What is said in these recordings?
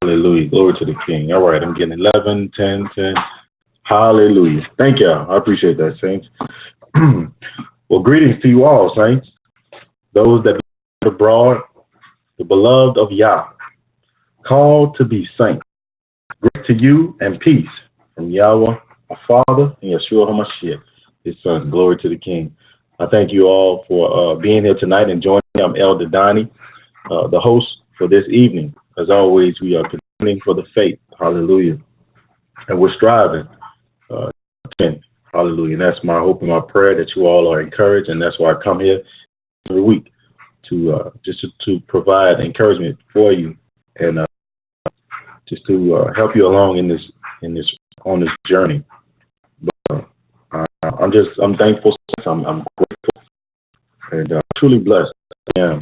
Hallelujah. Glory to the King. All right, I'm getting 11, 10, 10. Hallelujah. Thank you. I appreciate that, saints. Well, greetings to you all, saints. Those that are abroad, the beloved of Yah, called to be saints. Grace to you and peace from Yahweh, our Father, and Yeshua HaMashiach, His Son. Glory to the King. I thank you all for being here tonight and joining me. I'm Elder Donny, the host for this evening. As always, we are contending for the faith. Hallelujah. And we're striving. Hallelujah. And that's my hope and my prayer that you all are encouraged. And that's why I come here every week to just to provide encouragement for you and just to help you along on this journey. But I'm thankful. I'm grateful and truly blessed. I am.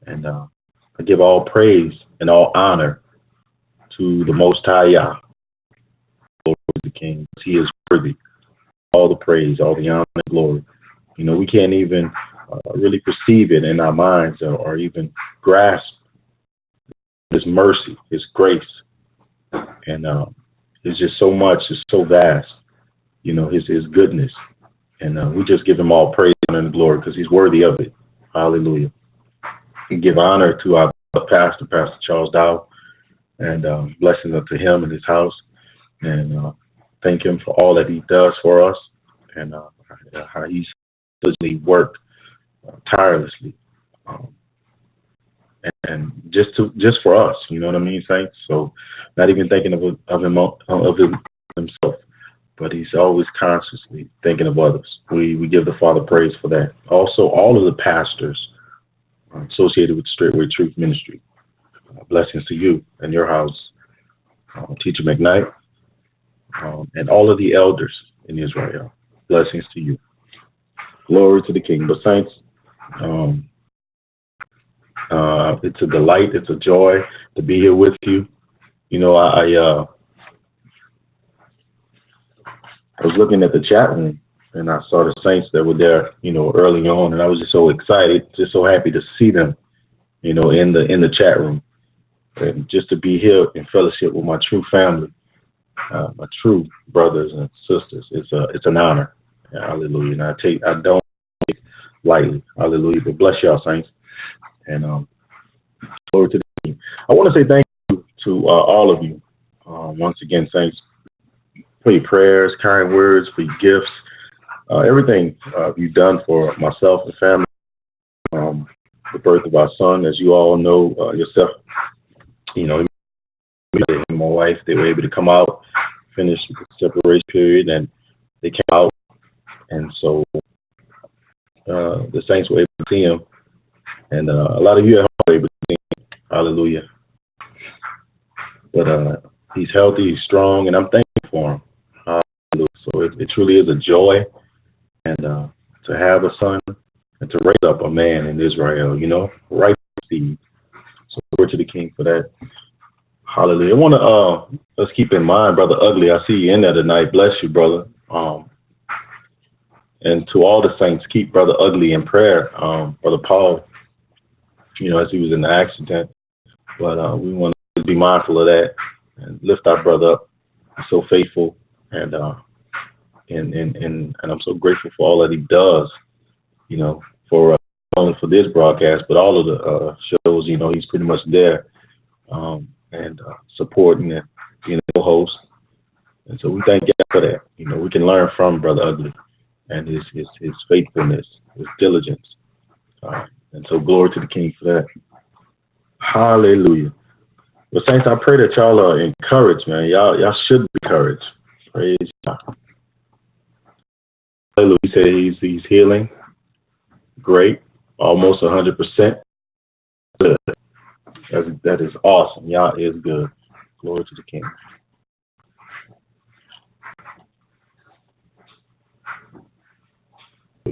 And I give all praise and all honor to the Most High Yah, Lord the King. He is worthy. All the praise, all the honor and glory. You know, we can't even really perceive it in our minds or even grasp His mercy, His grace. And it's just so much, it's so vast, you know, His goodness. And we just give Him all praise and glory because He's worthy of it. Hallelujah. We give honor to our pastor, Pastor Charles Dow, and blessings unto him and his house. And thank him for all that he does for us and how he's diligently worked tirelessly. And just for us, you know what I mean, saints? So not even thinking of himself, but he's always consciously thinking of others. We give the Father praise for that. Also, all of the pastors associated with Straitway Truth Ministry. Blessings to you and your house, Teacher McKnight, and all of the elders in Israel. Blessings to you. Glory to the King. But saints, it's a delight, it's a joy to be here with you. You know, I was looking at the chat room and I saw the saints that were there, you know, early on, and I was just so excited, just so happy to see them, you know, in the chat room, and just to be here in fellowship with my true family, my true brothers and sisters. It's an honor. Hallelujah. And I don't take it lightly. Hallelujah. But bless y'all, saints, and glory to the King. I want to say thank you to all of you once again, saints, for your prayers, kind words, for your gifts. Everything you've done for myself and family, the birth of our son, as you all know yourself, you know, my wife, they were able to come out, finish the separation period, and they came out, and so the saints were able to see him, and a lot of you at home were able to see him. Hallelujah. But he's healthy, he's strong, and I'm thankful for him. Hallelujah. So it truly is a joy. And to have a son and to raise up a man in Israel, you know, right seed. So glory to the King for that. Hallelujah. I want to let's keep in mind, Brother Ugly. I see you in there tonight. Bless you, brother. And to all the saints, keep Brother Ugly in prayer. Brother Paul, you know, as he was in the accident. But we want to be mindful of that and lift our brother up. He's so faithful and I'm so grateful for all that he does, you know, for not only for this broadcast, but all of the shows. You know, he's pretty much there and supporting and being a host. And so we thank God for that. You know, we can learn from Brother Ugly and his faithfulness, his diligence. And so glory to the King for that. Hallelujah. Well, saints, I pray that y'all are encouraged, man. Y'all should be encouraged. Praise God. Hallelujah. He said he's healing. Great. Almost 100%. Good. That is awesome. Y'all is good. Glory to the King.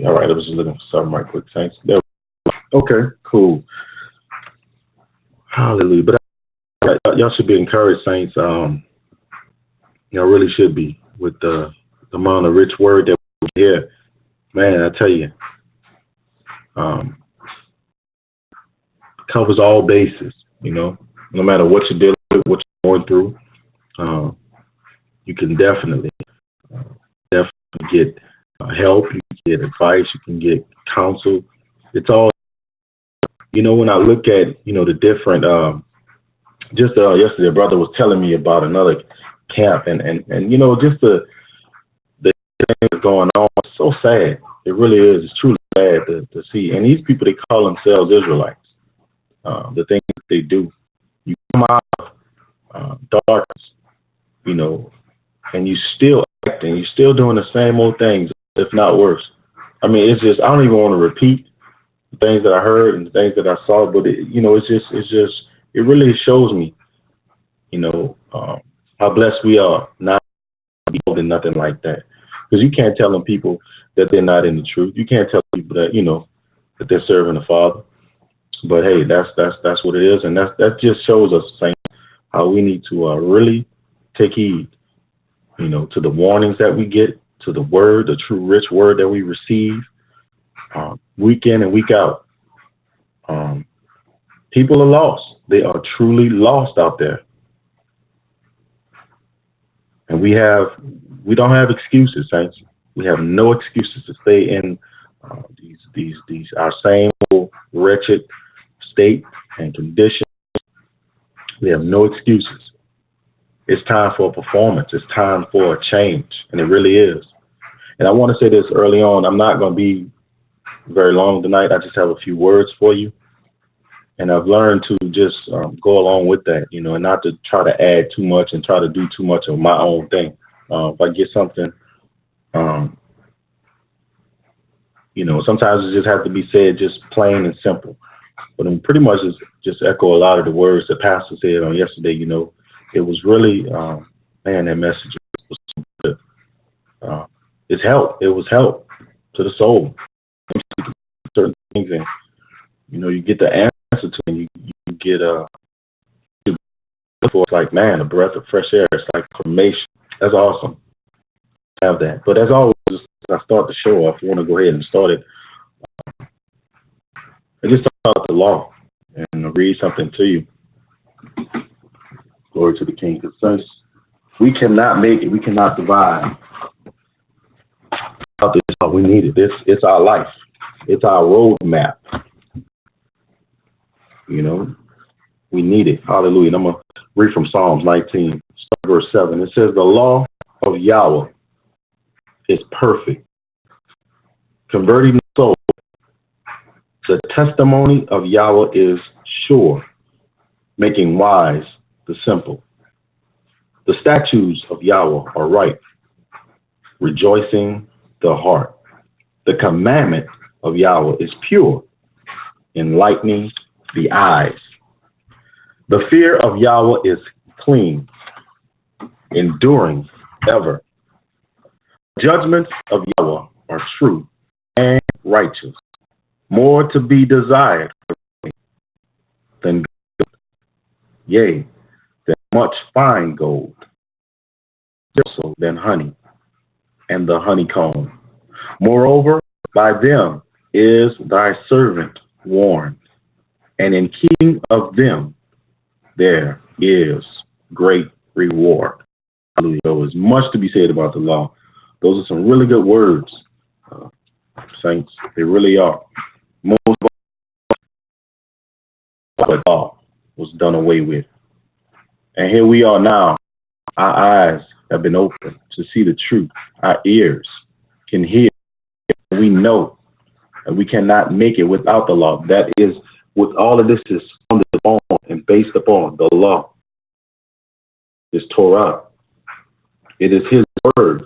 All right, I was just looking for something right quick, saints. There. Okay, cool. Hallelujah. But y'all should be encouraged, saints. Y'all really should be with the amount of rich word that we hear. Man, I tell you, covers all bases. You know, no matter what you're dealing what you're going through, you can definitely get help. You can get advice. You can get counsel. It's all, when I look at, the different, just yesterday, a brother was telling me about another camp, and just the things going on. It's so sad. It really is. It's truly sad to see. And these people, they call themselves Israelites. The things that they do. You come out of darkness, and you still acting. You're still doing the same old things, if not worse. I mean, it's just, I don't even want to repeat the things that I heard and the things that I saw, but it really shows me, how blessed we are not involved in nothing like that. Because you can't tell them people that they're not in the truth. You can't tell people that, that they're serving the Father. But hey, that's what it is, and that just shows us, saying how we need to really take heed, to the warnings that we get, to the word, the true rich word that we receive, week in and week out. People are lost. They are truly lost out there. And we don't have excuses, saints. We have no excuses to stay in these our same old wretched state and condition. We have no excuses. It's time for a performance. It's time for a change, and it really is. And I want to say this early on. I'm not going to be very long tonight. I just have a few words for you. And I've learned to just go along with that, and not to try to add too much and try to do too much of my own thing. If I get something, sometimes it just has to be said just plain and simple. But I'm pretty much just echo a lot of the words that Pastor said on yesterday. It was really, that message was so good. It's help. It was help to the soul. Certain things, and you get the answer to, and you get it's like, man, a breath of fresh air. It's like confirmation. That's awesome. Have that. But as always, as I start the show off, I want to go ahead and start it. I just talk about the law and I'll read something to you. Glory to the King. Because we cannot make it. We cannot divide. We need it. It's our life. It's our roadmap. We need it. Hallelujah. And I'm going to read from Psalms 19, verse 7. It says, the law of Yahweh is perfect, converting the soul. The testimony of Yahweh is sure, making wise the simple. The statutes of Yahweh are right, rejoicing the heart. The commandment of Yahweh is pure, enlightening the eyes. The fear of Yahweh is clean, enduring ever. Judgments of Yahweh are true and righteous, more to be desired than gold, yea, than much fine gold, also than honey and the honeycomb. Moreover, by them is thy servant warned, and in keeping of them there is great reward. Hallelujah. There is much to be said about the law. Those are some really good words, saints. They really are. Most of the law was done away with. And here we are now. Our eyes have been opened to see the truth. Our ears can hear. We know that we cannot make it without the law. That is what all of this is founded upon and based upon. The law is Torah. It is his words.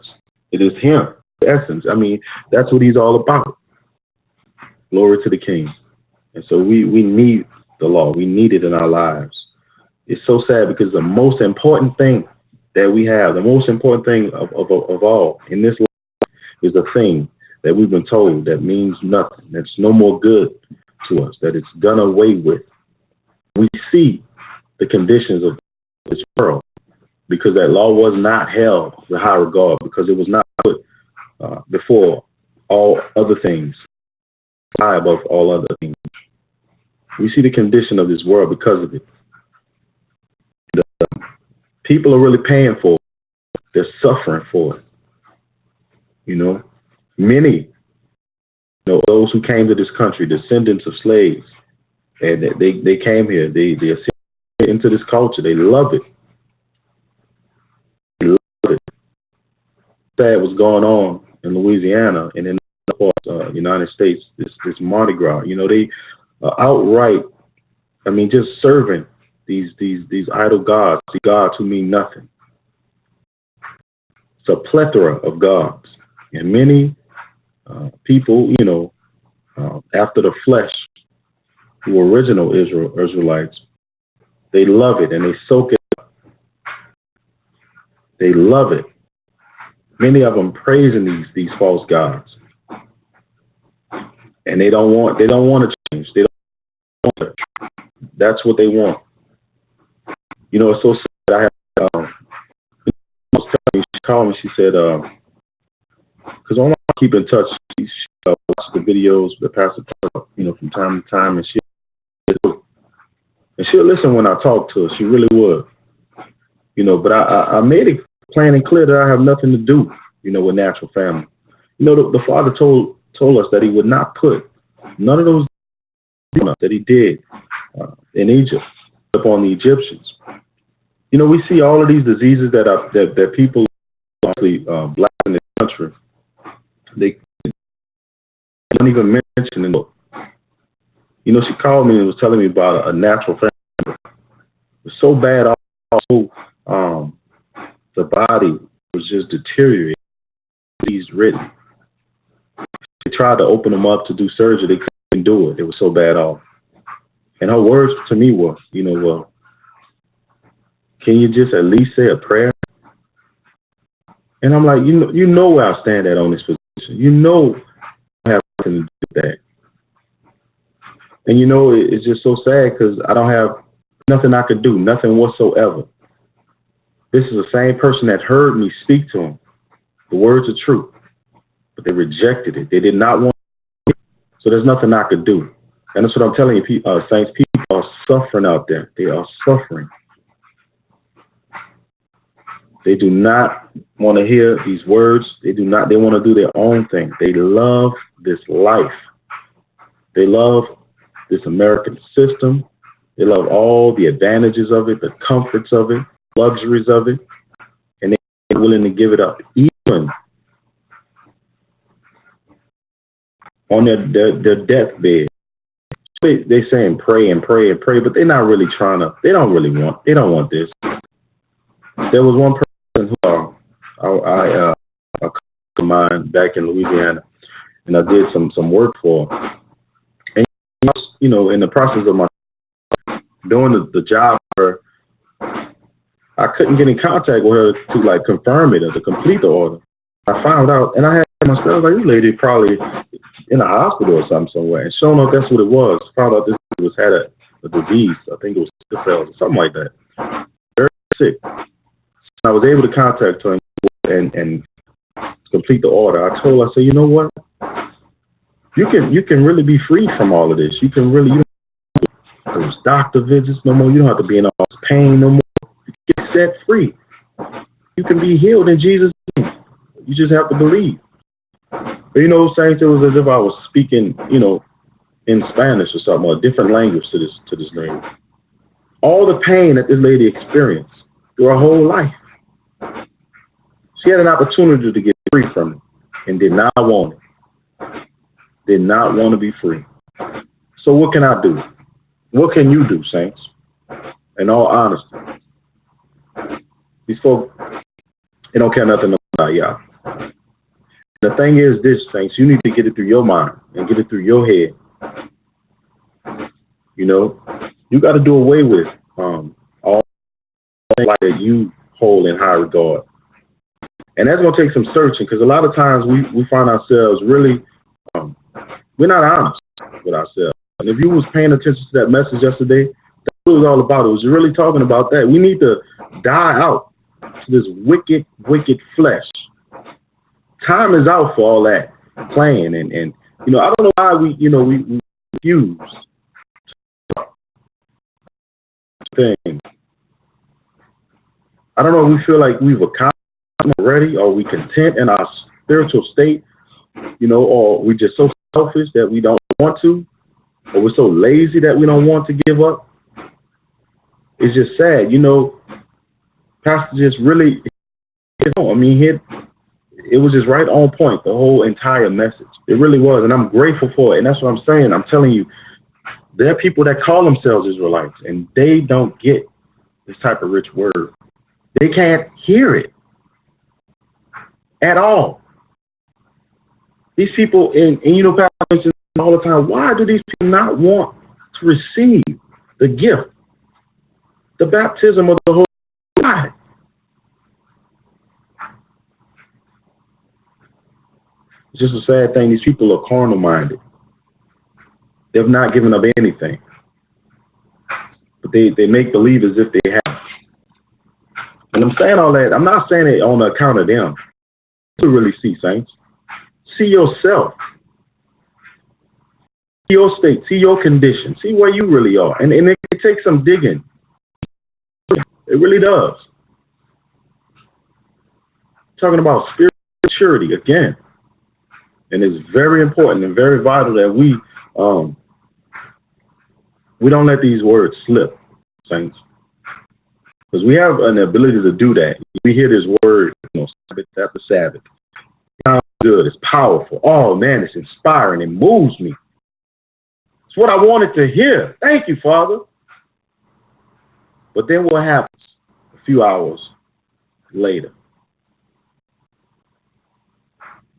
It is him, the essence. I mean, that's what he's all about. Glory to the King. And so we need the law. We need it in our lives. It's so sad because the most important thing that we have, the most important thing of all in this life is a thing that we've been told that means nothing, that's no more good to us, that it's done away with. We see the conditions of this world because that law was not held with high regard, because it was not put before all other things, high above all other things. We see the condition of this world because of it. People are really paying for it. They're suffering for it. Many, those who came to this country, descendants of slaves, and they came here. They assimilated into this culture. They love it. They love it. That was going on in Louisiana and in the United States. This Mardi Gras. They outright. Just serving these idol gods, the gods who mean nothing. It's a plethora of gods, and many people, after the flesh, who were original Israelites, they love it and they soak it up. They love it. Many of them praising these false gods, and they don't want to change. They don't want it. That's what they want. It's so sad. I had she called me. She said, because I want to keep in touch. She watches the videos that Pastor talk, from time to time, and she'll listen when I talk to her. She really would. But I made it plain and clear that I have nothing to do, with natural family. The Father told us that He would not put none of those that He did in Egypt upon the Egyptians. We see all of these diseases that people, mostly black in the country, they don't even mention in the book. She called me and was telling me about a natural family. It was so bad, also, the body was just deteriorating. He's written. They tried to open them up to do surgery. They couldn't do it. It was so bad off. And her words to me were, well, can you just at least say a prayer? And I'm like, you know where I stand at on this position. I have nothing to do with that. And it's just so sad because I don't have nothing I could do, nothing whatsoever. This is the same person that heard me speak to him. The words are true, but they rejected it. They did not want it. So there's nothing I could do. And that's what I'm telling you, saints. People are suffering out there. They are suffering. They do not want to hear these words. They do not. They want to do their own thing. They love this life. They love this American system. They love all the advantages of it, the comforts of it, luxuries of it, and they're willing to give it up, even on their deathbed. They saying pray and pray and pray, but they're not really trying to. They don't want this. There was one person who a cousin of mine back in Louisiana, and I did some work for her. And in the process of my doing the job for her, I couldn't get in contact with her to confirm it or to complete the order. I found out, and I had myself this lady probably in a hospital or something somewhere, and sure enough, that's what it was. Found out this lady had a disease. I think it was sickle cells or something like that. Very sick. I was able to contact her and complete the order. I told her, I said, you know what? You can really be freed from all of this. You can really, those doctor visits no more. You don't have to be in all this pain no more. You get set free. You can be healed in Jesus' name. You just have to believe. But saints, it was as if I was speaking, in Spanish or something, or a different language to this lady. All the pain that this lady experienced through her whole life. She had an opportunity to get free from it and did not want it. Did not want to be free. So what can I do? What can you do, saints? In all honesty. These folks, they don't care nothing about y'all. The thing is this, saints, you need to get it through your mind and get it through your head. You got to do away with all that you hold in high regard. And that's going to take some searching, because a lot of times we find ourselves really, we're not honest with ourselves. And if you was paying attention to that message yesterday, that's what it was all about. It was really talking about that. We need to die out to this wicked, wicked flesh. Time is out for all that playing. And I don't know why we refuse things. I don't know if we feel like we've accomplished already, or we content in our spiritual state, or we just so selfish that we don't want to, or we're so lazy that we don't want to give up. It's just sad, Pastor just really, it was just right on point, the whole entire message. It really was, and I'm grateful for it. And that's what I'm saying. I'm telling you, there are people that call themselves Israelites, and they don't get this type of rich word. They can't hear it at all. These people, and Pastor mentions all the time, why do these people not want to receive the gift, the baptism of the Holy Spirit? It's just a sad thing. These people are carnal-minded. They've not given up anything. But they make believe as if they have. And I'm saying all that. I'm not saying it on account of them. To really see, saints. See yourself. See your state. See your condition. See where you really are. And it takes some digging. It really does. Talking about spiritual maturity again. And it's very important and very vital that we don't let these words slip, saints. Because we have an ability to do that. We hear this word, Sabbath after Sabbath. It sounds good. It's powerful. Oh, man, it's inspiring. It moves me. It's what I wanted to hear. Thank you, Father. But then what happens a few hours later?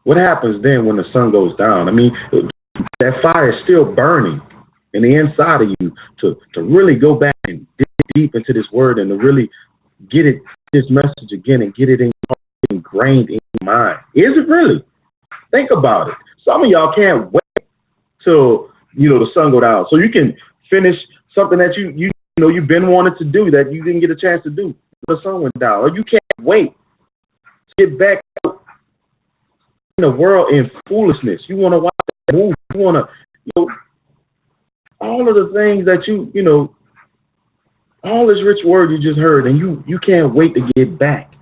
What happens then when the sun goes down? I mean, that fire is still burning in the inside of you to really go back and dig deep into this word and to really get this message again and get it ingrained in your mind. Is it really? Think about it. Some of y'all can't wait till the sun go down so you can finish something that you've been wanting to do that you didn't get a chance to do. The sun went down, or you can't wait to get back out in the world in foolishness. You want to watch that movie. You want to, all of the things that all this rich word you just heard, and you can't wait to get back.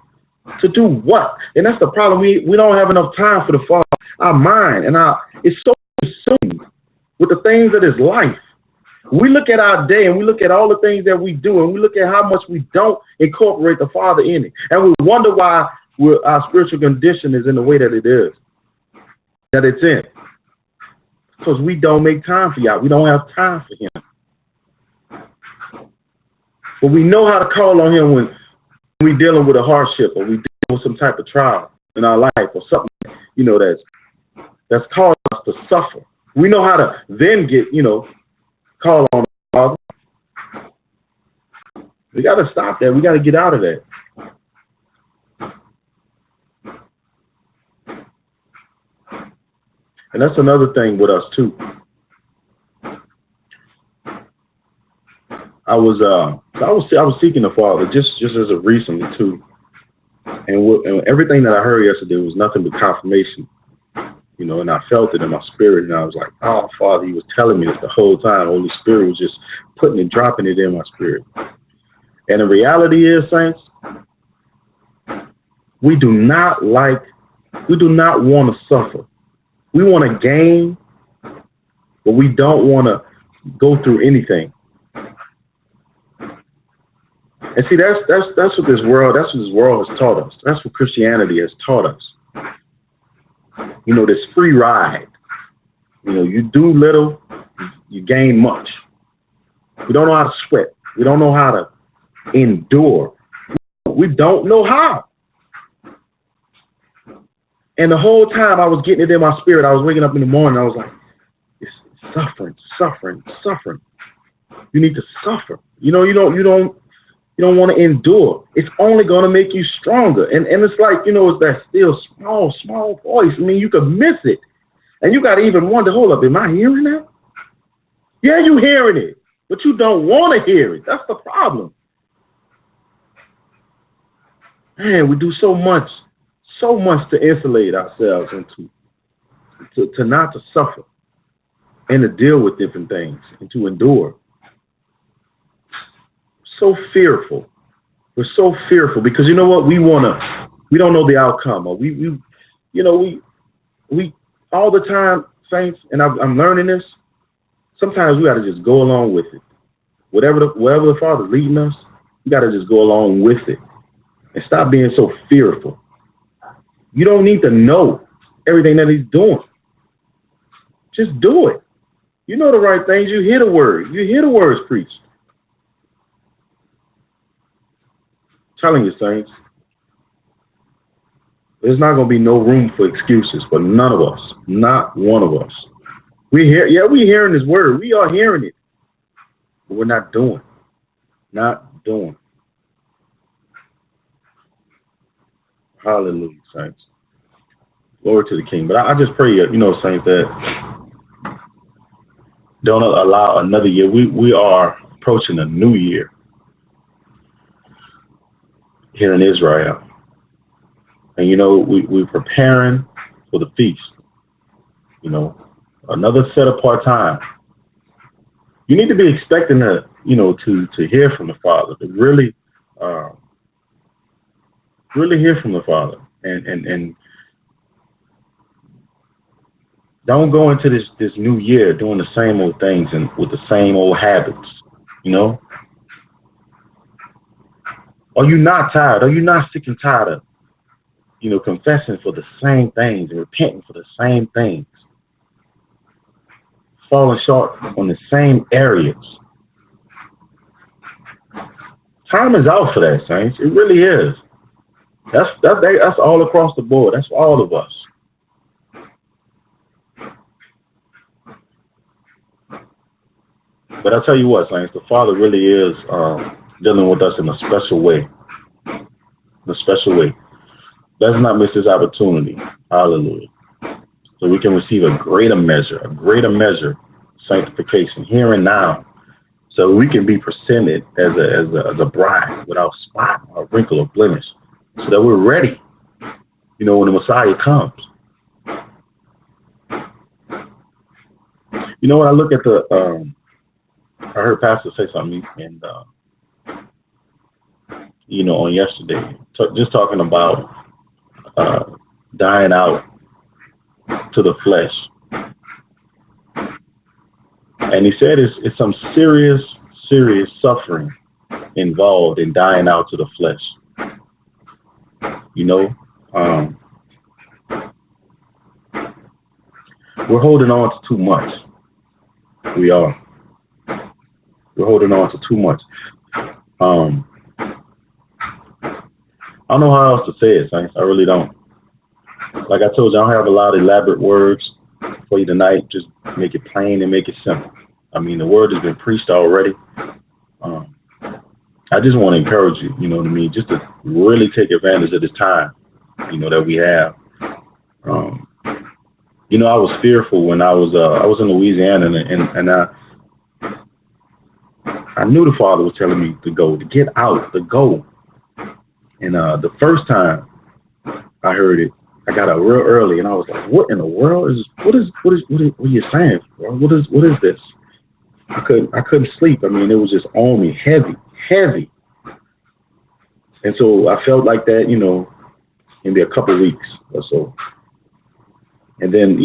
To do what? And that's the problem. We don't have enough time for the Father. Our mind and it's so consumed with the things of this life. We look at our day and we look at all the things that we do, and we look at how much we don't incorporate the Father in it. And we wonder why our spiritual condition is in the way that it is, that it's in. Because we don't make time for y'all. We don't have time for Him. But we know how to call on Him when we're dealing with a hardship, or we're dealing with some type of trial in our life, or something, that's caused us to suffer. We know how to then call on the Father. We got to stop that. We got to get out of that. And that's another thing with us too. I was seeking the Father just as of recently too, and everything that I heard yesterday was nothing but confirmation, and I felt it in my spirit, and I was like, oh, Father, you was telling me this the whole time. Holy Spirit was just putting and dropping it in my spirit. And the reality is, saints, we do not want to suffer. We want to gain, but we don't want to go through anything. And see, that's what this world has taught us. That's what Christianity has taught us. This free ride. You do little, you gain much. We don't know how to sweat. We don't know how to endure. We don't know how. And the whole time I was getting it in my spirit, I was waking up in the morning, I was like, it's suffering. You need to suffer. You don't want to endure. It's only going to make you stronger. And it's like, it's that still small voice. I mean, you could miss it. And you got to even wonder, hold up, am I hearing that? Yeah, you hearing it, but you don't want to hear it. That's the problem. Man, we do so much to insulate ourselves and to not to suffer and to deal with different things and to endure. So fearful. We're so fearful because you know what? We don't know the outcome, or we all the time, saints, and I'm learning this. Sometimes we got to just go along with it. Wherever the Father's leading us, we got to just go along with it and stop being so fearful. You don't need to know everything that He's doing. Just do it. You know the right things. You hear the word. You hear the words preached. I'm telling you, saints, there's not going to be no room for excuses for none of us. Not one of us. We're hearing His word. We are hearing it. But we're not doing. Not doing. Hallelujah, saints. Glory to the King. But I just pray, saints, that don't allow another year. We are approaching a new year here in Israel. And, we're preparing for the feast. Another set apart time. You need to be expecting to hear from the Father, to really hear from the Father. And don't go into this new year doing the same old things and with the same old habits, Are you not tired? Are you not sick and tired of, confessing for the same things and repenting for the same things? Falling short on the same areas. Time is out for that, saints. It really is. That's all across the board. That's for all of us. But I tell you what, saints, the Father really is dealing with us in a special way. In a special way. Let's not miss this opportunity. Hallelujah. So we can receive a greater measure of sanctification here and now. So we can be presented as a bride without spot or wrinkle or blemish. So that we're ready, when the Messiah comes. When I look at I heard Pastor say something, and on yesterday, just talking about dying out to the flesh, and he said it's some serious suffering involved in dying out to the flesh. We're holding on to too much. We are. We're holding on to too much. I don't know how else to say it, saints. I really don't. Like I told you, I don't have a lot of elaborate words for you tonight. Just make it plain and make it simple. I mean, the word has been preached already. I just want to encourage you, just to really take advantage of this time, that we have. I was fearful when I was in Louisiana, and I knew the Father was telling me to go, to get out, to go. And the first time I heard it, I got out real early, and I was like, "What in the world what are you saying? What is this?" I couldn't sleep. I mean, it was just on me, heavy. And so I felt like that, maybe a couple weeks or so. And then,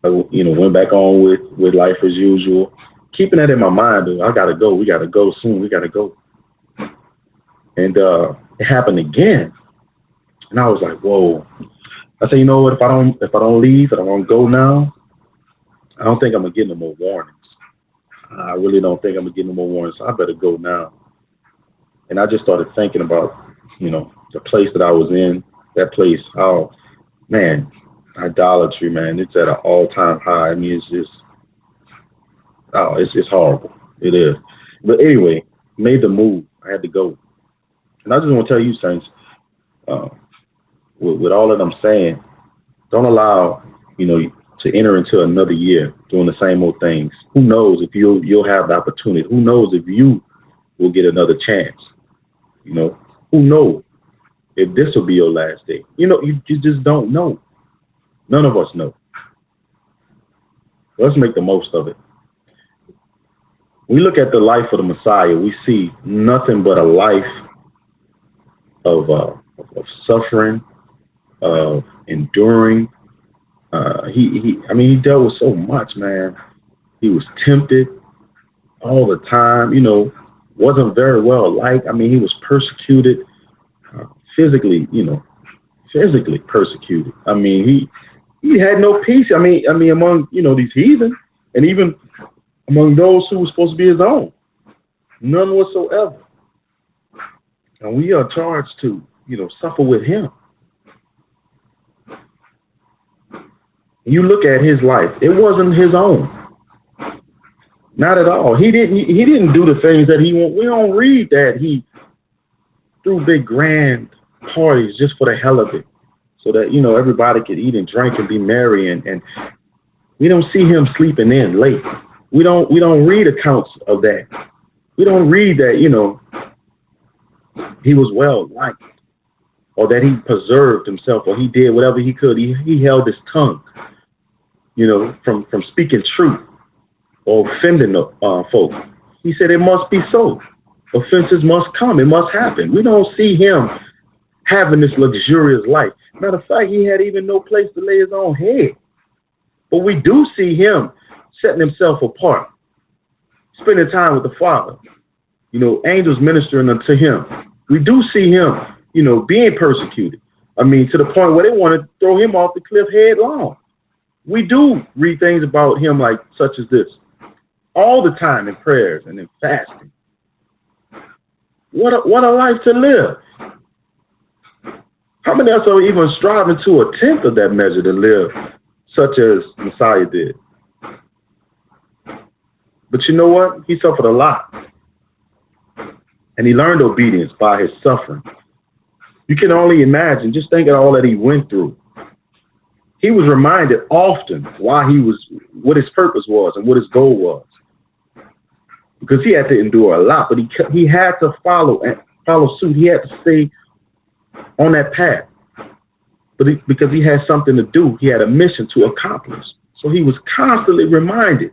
I went back on with life as usual, keeping that in my mind. I gotta go. We gotta go soon. We gotta go. And it happened again, and I was like, "Whoa!" I said, "You know what? If I don't leave, if I don't go now, I don't think I'm gonna get no more warnings. I really don't think I'm gonna get no more warnings. So I better go now." And I just started thinking about, the place that I was in. That place, oh man, idolatry, man, it's at an all-time high. I mean, it's just, it's horrible. It is. But anyway, made the move. I had to go. And I just want to tell you, saints, with all that I'm saying, don't allow, to enter into another year doing the same old things. Who knows if you'll have the opportunity? Who knows if you will get another chance? Who knows if this will be your last day? You just don't know. None of us know. Let's make the most of it. We look at the life of the Messiah, we see nothing but a life of suffering, of enduring. He dealt with so much, man. He was tempted all the time, wasn't very well liked. He was persecuted, physically, physically persecuted. He had no peace. Among, these heathen, and even among those who were supposed to be his own. None whatsoever. And we are charged to, suffer with him. You look at his life, it wasn't his own. Not at all. He didn't do the things that he want. We don't read that he threw big grand parties just for the hell of it, so that everybody could eat and drink and be merry, and we don't see him sleeping in late. We don't read accounts of that. We don't read that he was well liked, or that he preserved himself, or he did whatever he could. He held his tongue, from speaking truth or offending folks. He said it must be so. Offenses must come. It must happen. We don't see him having this luxurious life. Matter of fact, he had even no place to lay his own head. But we do see him setting himself apart, spending time with the Father. Angels ministering unto him. We do see him, being persecuted. To the point where they want to throw him off the cliff headlong. We do read things about him like such as this all the time in prayers and in fasting. What a life to live. How many of us are even striving to a tenth of that measure to live such as Messiah did? But you know what? He suffered a lot. And he learned obedience by his suffering. You can only imagine, just think of all that he went through. He was reminded often what his purpose was and what his goal was. Because he had to endure a lot, but he had to follow suit. He had to stay on that path. Because he had something to do. He had a mission to accomplish. So he was constantly reminded.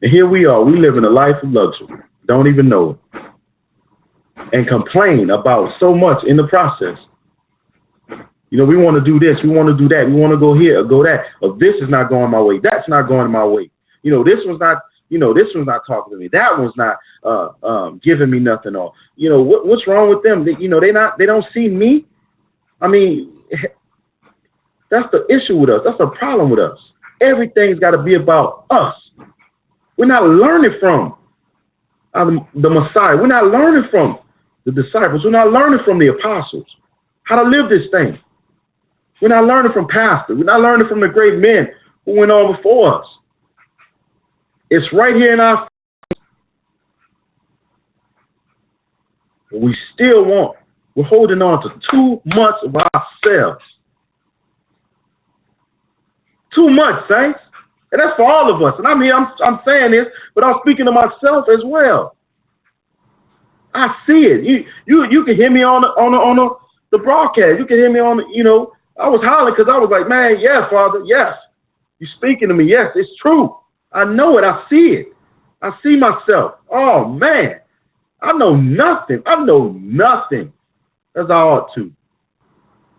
And here we are. We live in a life of luxury. Don't even know it. And complain about so much in the process. We want to do this. We want to do that. We want to go here or go that. Or this is not going my way. That's not going my way. This one's not, this one's not talking to me. That one's not giving me nothing. Or, what's wrong with them? They don't see me. That's the issue with us. That's the problem with us. Everything's got to be about us. We're not learning from the Messiah. We're not learning from the disciples. We're not learning from the apostles how to live this thing. We're not learning from pastors. We're not learning from the great men who went on before us. It's right here in our face. But we're holding on to too much of ourselves. Too much, saints. And that's for all of us. And I'm saying this, but I'm speaking to myself as well. I see it. You can hear me on the broadcast. You can hear me on I was hollering because I was like, man, yes, Father, yes. You're speaking to me. Yes, it's true. I know it. I see it. I see myself. Oh, man. I know nothing. As I ought to.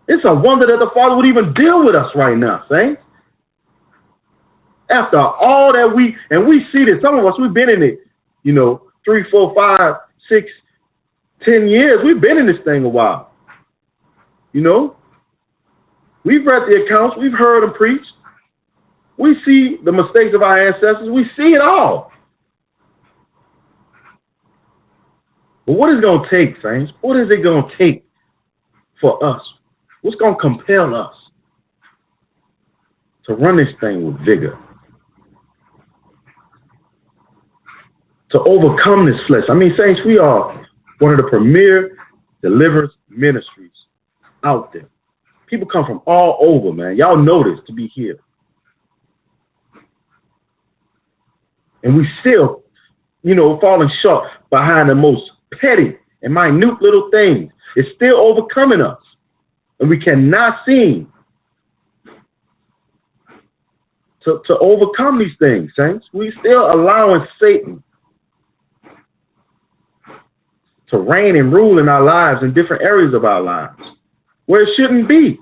It's a wonder that the Father would even deal with us right now, saints. After all that we see this, some of us, we've been in it, 3, 4, 5, 6, 10 years. We've been in this thing a while. We've read the accounts. We've heard them preach. We see the mistakes of our ancestors. We see it all. But what is it going to take, saints? What is it going to take for us? What's going to compel us to run this thing with vigor? To overcome this flesh. Saints, we are one of the premier deliverance ministries out there. People come from all over, man. Y'all know this to be here. And we still, falling short behind the most petty and minute little things. It's still overcoming us. And we cannot seem to overcome these things, saints. We still allowing Satan to reign and rule in our lives, in different areas of our lives, where it shouldn't be.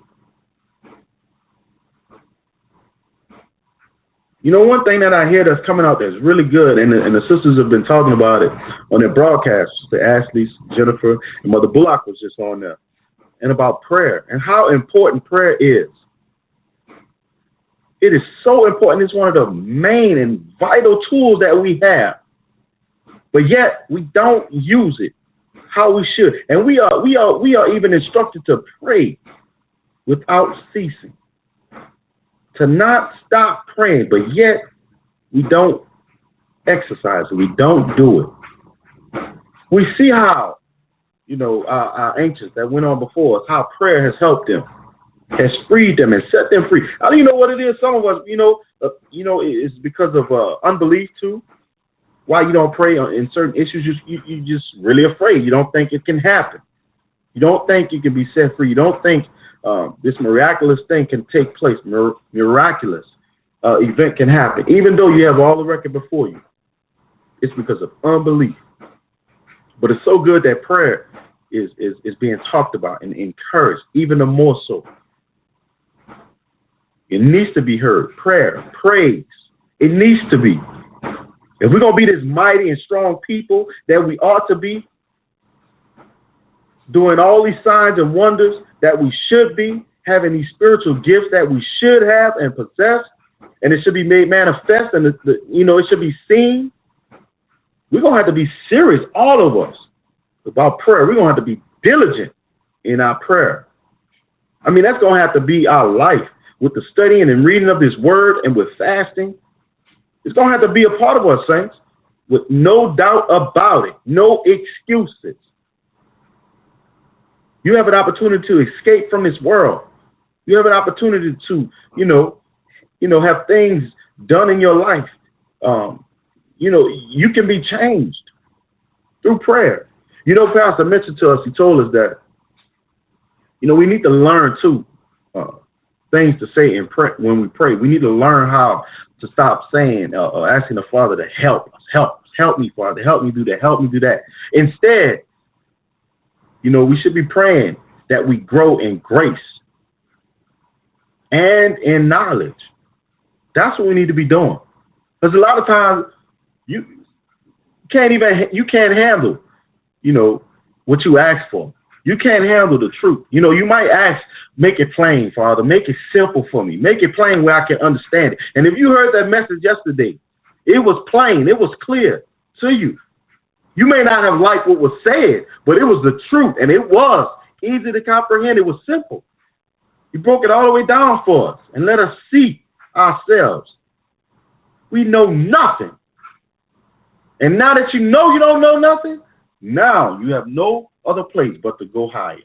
You know, one thing that I hear that's coming out that's really good, and the sisters have been talking about it on their broadcasts, the Ashley, Jennifer, and Mother Bullock was just on there, and about prayer and how important prayer is. It is so important. It's one of the main and vital tools that we have, but yet we don't use it how we should. And we are even instructed to pray without ceasing, to not stop praying, but yet we don't exercise it. We don't do it. We see how, our ancients that went on before us, how prayer has helped them, has freed them and set them free. I don't know what it is. Some of us, it's because of unbelief too. Why you don't pray in certain issues? You just really afraid. You don't think it can happen. You don't think you can be set free. You don't think this miraculous thing can take place. Miraculous event can happen, even though you have all the record before you. It's because of unbelief. But it's so good that prayer is being talked about and encouraged, even the more so. It needs to be heard. Prayer, praise. It needs to be. If we're going to be this mighty and strong people that we ought to be, doing all these signs and wonders that we should be, having these spiritual gifts that we should have and possess, and it should be made manifest, and it should be seen, we're going to have to be serious, all of us, about prayer. We're going to have to be diligent in our prayer. I mean, that's going to have to be our life, with the studying and reading of this word and with fasting. It's going to have to be a part of us, saints, with no doubt about it, no excuses. You have an opportunity to escape from this world. You have an opportunity to, have things done in your life. You can be changed through prayer. Pastor mentioned to us, he told us that, we need to learn too, things to say in prayer when we pray. We need to learn how to stop saying or asking the Father to help us, help me, Father, help me do that, help me do that. Instead, we should be praying that we grow in grace and in knowledge. That's what we need to be doing. Because a lot of times you can't handle, what you ask for. You can't handle the truth. You might ask, make it plain, Father. Make it simple for me. Make it plain where I can understand it. And if you heard that message yesterday, it was plain. It was clear to you. You may not have liked what was said, but it was the truth, and it was easy to comprehend. It was simple. You broke it all the way down for us and let us see ourselves. We know nothing. And now that you know you don't know nothing, now you have no other place but to go higher.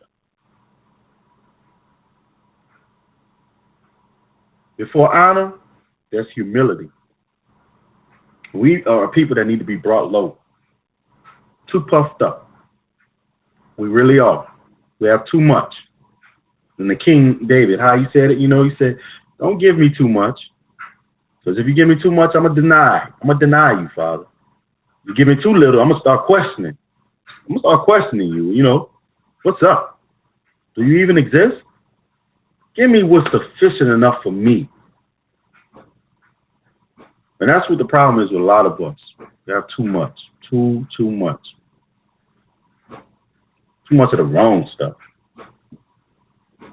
Before honor, there's humility. We are people that need to be brought low. Too puffed up. We really are. We have too much. And the King David, how he said it, he said, don't give me too much. Because if you give me too much, I'm going to deny. I'm going to deny you, Father. If you give me too little, I'm going to start questioning. I'm going to start questioning you, What's up? Do you even exist? Give me what's sufficient enough for me. And that's what the problem is with a lot of us. We have too much. Too much. Too much of the wrong stuff.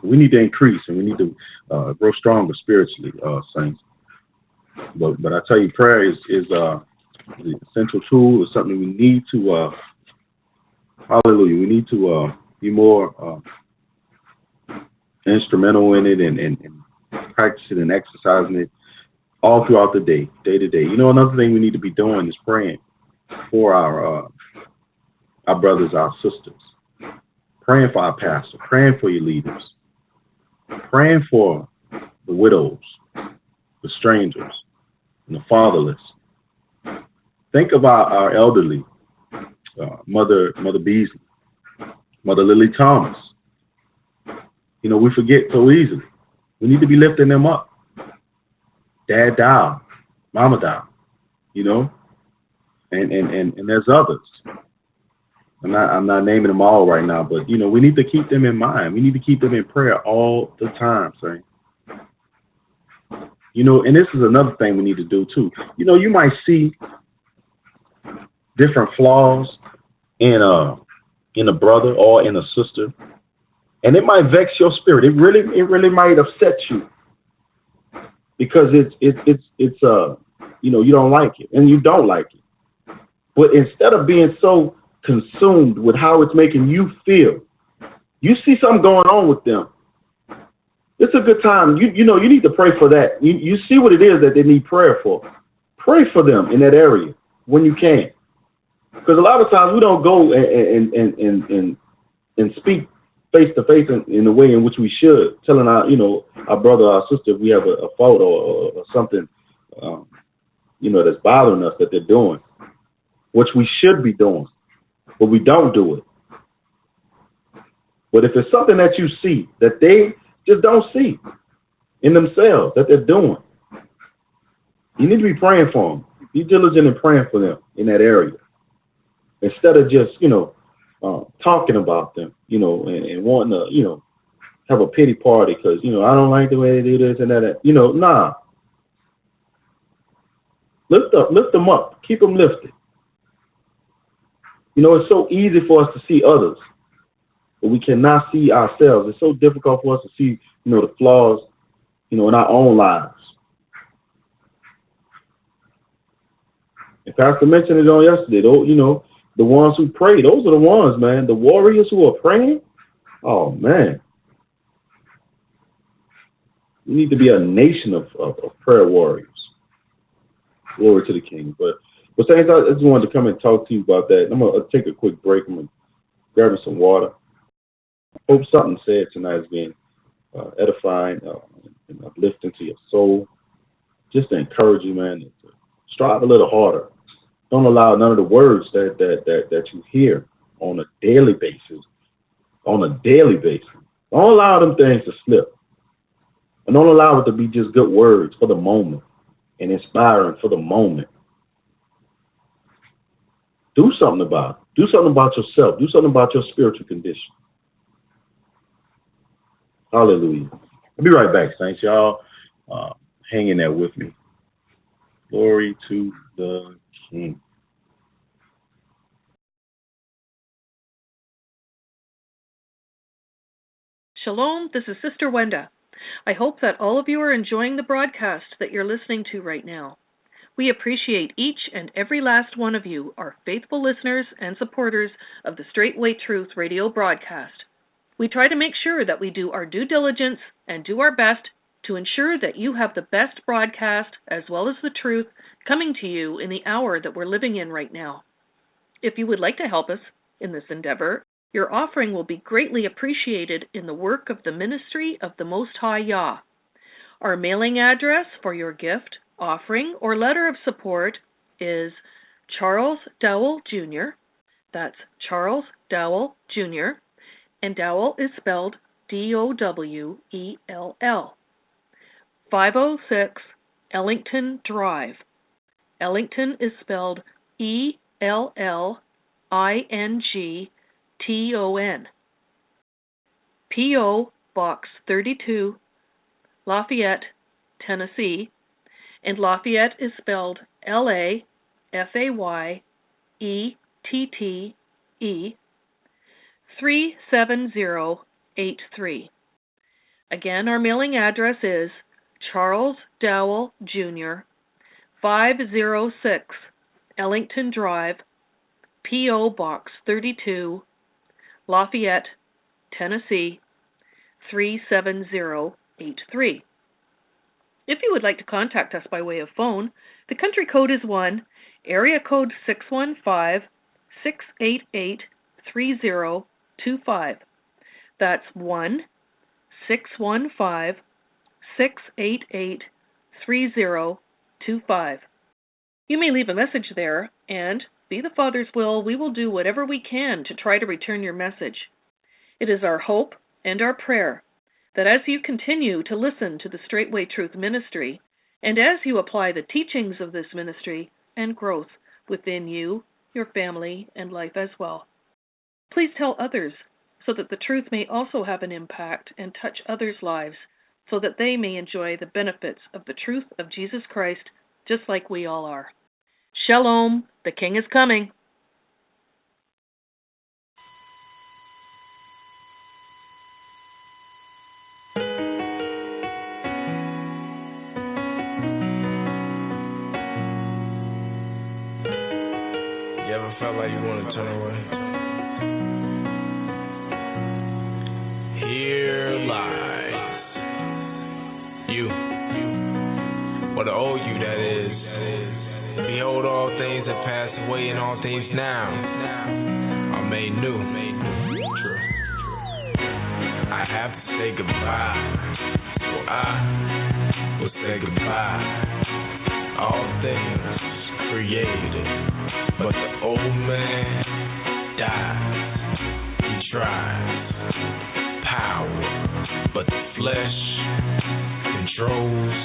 We need to increase, and we need to grow stronger spiritually, saints. But I tell you, prayer is the essential tool. It's something we need to, hallelujah, we need to be more instrumental in it and practice it and exercising it all throughout the day to day. Another thing we need to be doing is praying for our brothers, our sisters, praying for our pastor, praying for your leaders, praying for the widows, the strangers, and the fatherless. Think about our elderly, Mother Beasley, Mother Lily Thomas. We forget so easily. We need to be lifting them up. Dad Dow, Mama Dow, and there's others. I'm not naming them all right now, but we need to keep them in mind. We need to keep them in prayer all the time, Saint. And this is another thing we need to do too. You might see different flaws in a brother or in a sister, and it might vex your spirit. It really might upset you because it's you don't like it and you don't like it. But instead of being so consumed with how it's making you feel, you see something going on with them. It's a good time. You need to pray for that. You see what it is that they need prayer for. Pray for them in that area when you can, because a lot of times we don't go and speak face to face in the way in which we should, telling our brother or our sister if we have a fault or something that's bothering us that they're doing, which we should be doing, but we don't do it. But if it's something that you see that they just don't see in themselves that they're doing, you need to be praying for them. Be diligent in praying for them in that area, instead of just talking about them, and wanting to have a pity party because I don't like the way they do this and that. Nah. Lift them up. Keep them lifted. It's so easy for us to see others, but we cannot see ourselves. It's so difficult for us to see, the flaws, in our own lives. And Pastor mentioned it on yesterday. The ones who pray, those are the ones, man. The warriors who are praying. Oh man, we need to be a nation of prayer warriors. Glory to the King. But Saints, I just wanted to come and talk to you about that. I'm gonna take a quick break. I'm gonna grab me some water. Hope something said tonight is being edifying and uplifting to your soul. Just to encourage you, man, to strive a little harder. Don't allow none of the words that you hear on a daily basis. Don't allow them things to slip. And don't allow it to be just good words for the moment and inspiring for the moment. Do something about it. Do something about yourself. Do something about your spiritual condition. Hallelujah. I'll be right back, Saints. Y'all hang in there with me. Glory to the King. Shalom, this is Sister Wenda. I hope that all of you are enjoying the broadcast that you're listening to right now. We appreciate each and every last one of you, our faithful listeners and supporters of the Straitway Truth radio broadcast. We try to make sure that we do our due diligence and do our best to ensure that you have the best broadcast as well as the truth coming to you in the hour that we're living in right now. If you would like to help us in this endeavor, your offering will be greatly appreciated in the work of the ministry of the Most High Yah. Our mailing address for your gift, offering, or letter of support is Charles Dowell Jr. That's Charles Dowell Jr. And Dowell is spelled Dowell. 506 Ellington Drive. Ellington is spelled Ellington. P.O. Box 32, Lafayette, Tennessee, and Lafayette is spelled Lafayette, 37083. Again, our mailing address is Charles Dowell Jr., 506 Ellington Drive, P.O. Box 32, Lafayette, Tennessee, 37083. If you would like to contact us by way of phone, the country code is 1, area code 615-688-3025. That's 1-615-688-3025. You may leave a message there, and, be the Father's will, we will do whatever we can to try to return your message. It is our hope and our prayer that as you continue to listen to the Straitway Truth ministry, and as you apply the teachings of this ministry and growth within you, your family, and life as well, Please tell others so that the truth may also have an impact and touch others' lives so that they may enjoy the benefits of the truth of Jesus Christ just like we all are. Shalom, the King is coming. You ever felt like you want to turn away? Here lies you, or the old you that is. Behold, all things have passed away, and all things now are made new. True. I have to say goodbye, so I will say goodbye. All things created, but the old man dies. He tries power, but the flesh controls.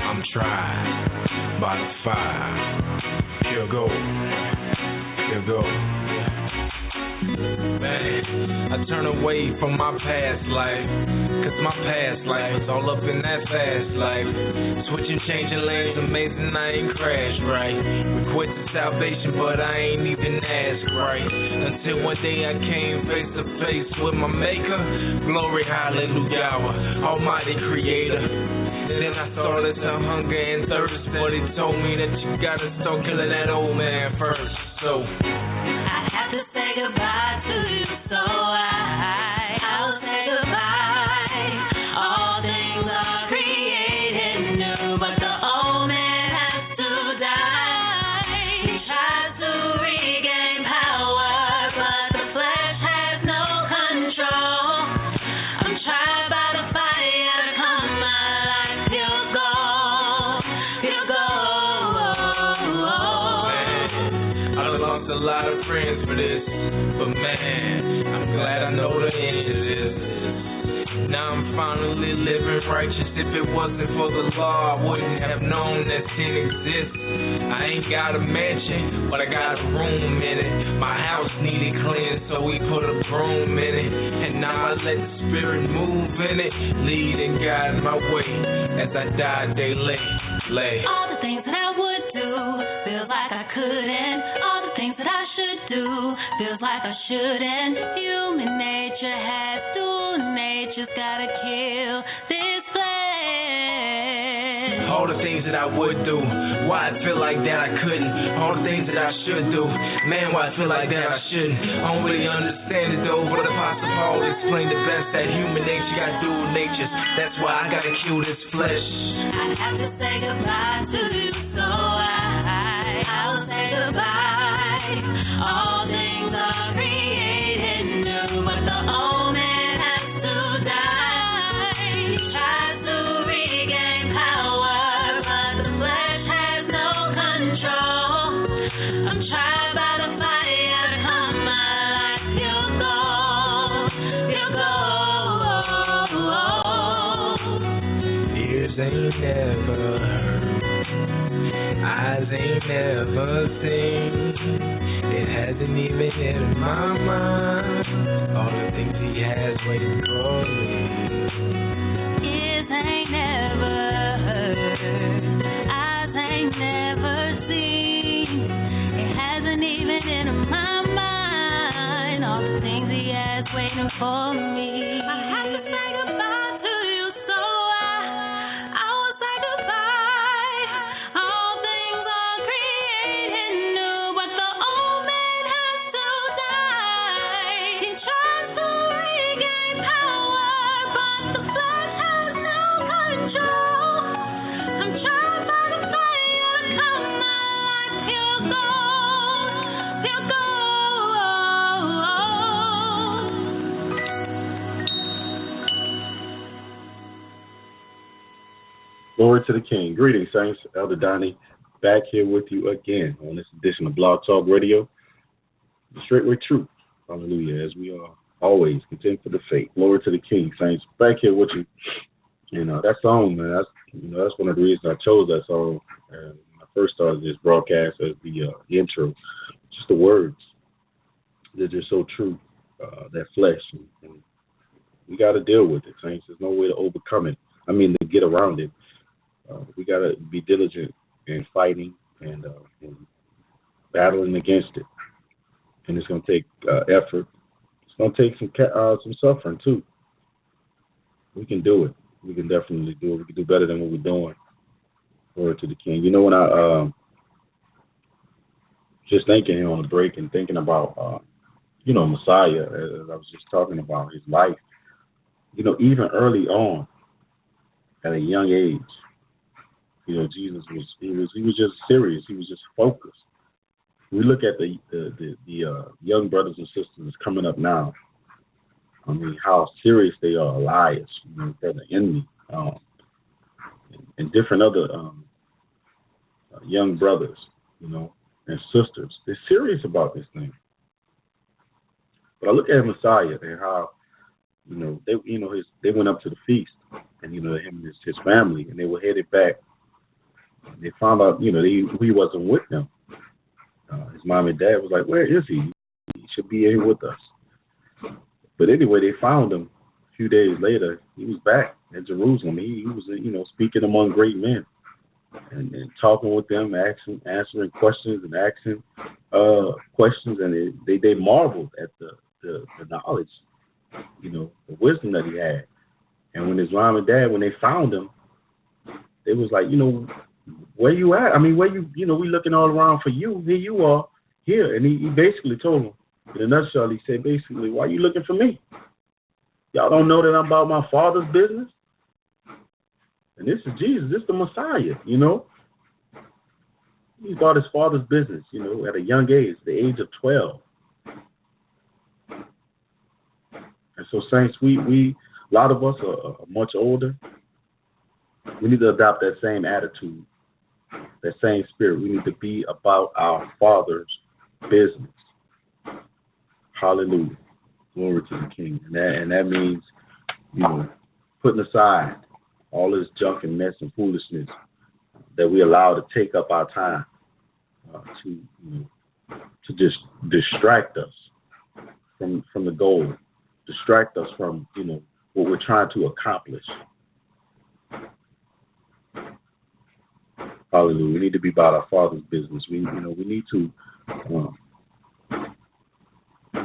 I'm tried by the fire. Pure gold, pure gold. Man, I turn away from my past life, cause my past life was all up in that fast life. Switching, changing lanes, amazing I ain't crashed right. Requested salvation, but I ain't even asked right. Until one day I came face to face with my maker. Glory, hallelujah, almighty creator. Then I started to hunger and thirst, but he told me that you gotta start killing that old man first. So I have to say goodbye to you, so I'll say goodbye. All things are created new, but the old man has to die. He tries to regain power, but the flesh has no control. I'm tried by the fire to come my life. Pure gold, pure gold. I lost a lot of friends for this, but man, I'm glad I know the end of this. Now I'm finally living righteous. If it wasn't for the law, I wouldn't have known that sin exists. I ain't got a mansion, but I got a room in it. My house needed cleansed, so we put a broom in it. And now I let the Spirit move in it, lead and guide my way as I die daily. All the things that I would do, feels like I couldn't. All the things that I should do, feels like I shouldn't. Human nature has to, nature's gotta kill this flesh. All the things that I would do, why I feel like that I couldn't. All the things that I should do, man, why I feel like that I shouldn't. I don't really understand it though, but Apostle Paul explained the best that human nature got to do with nature. That's why I gotta kill this flesh. I have to say goodbye to you, so I'll say goodbye. All things are created new, but the old man has to die. He tries to regain power, but the flesh has no control. I'm tried by the fire to come my life. Pure gold, pure gold. Ears ain't never heard, eyes ain't never seen. It hasn't even entered my mind, all the things he has waiting for me. Ears ain't never heard, eyes ain't never seen. It hasn't even entered my mind, all the things he has waiting for me. I have to say goodbye to you, so I will say goodbye. All things are created new, but the old man has to die. He tries to regain power, but the flesh has no control. I'm tried by the fire to come my life. Pure gold, pure gold. Glory to the King. Greetings, saints. Elder Donny back here with you again on this edition of Blog Talk Radio, the Straitway Truth. Hallelujah. As we are always contend for the faith. Glory to the King, saints. Back here with you. You know, that song, man, that's one of the reasons I chose that song. When I first started this broadcast as the intro. Just the words. They're just so true, that flesh. And we got to deal with it, saints. There's no way to overcome it. To get around it. We got to be diligent in fighting and battling against it. And it's going to take effort. It's going to take some suffering, too. We can do it. We can definitely do it. We can do better than what we're doing. Glory to the King. When I just thinking here on the break and thinking about, Messiah, as I was just talking about his life, even early on, at a young age, Jesus was just serious. He was just focused. We look at the young brothers and sisters coming up now. How serious they are, liars, they're the enemy, and different other young brothers, and sisters. They're serious about this thing. But I look at Messiah and how, they went up to the feast, and him and his family, and they were headed back. They found out, he wasn't with them. His mom and dad was like, "Where is he? He should be here with us." But anyway, they found him a few days later. He was back in Jerusalem. He was, speaking among great men and talking with them, answering questions and asking questions, and they marveled at the knowledge, the wisdom that he had. And when his mom and dad, when they found him, they was like, where you at? Where you, we looking all around for you. Here you are, here. And he basically told them, in a nutshell, he said, basically, why are you looking for me? Y'all don't know that I'm about my Father's business? And this is Jesus. This is the Messiah, He's about his Father's business, at a young age, the age of 12. And so, saints, we a lot of us are much older. We need to adopt that same attitude, that same spirit. We need to be about our Father's business. Hallelujah. Glory to the King. And that means, putting aside all this junk and mess and foolishness that we allow to take up our time to just distract us from the goal, distract us from, what we're trying to accomplish. Hallelujah. We need to be about our Father's business. We need to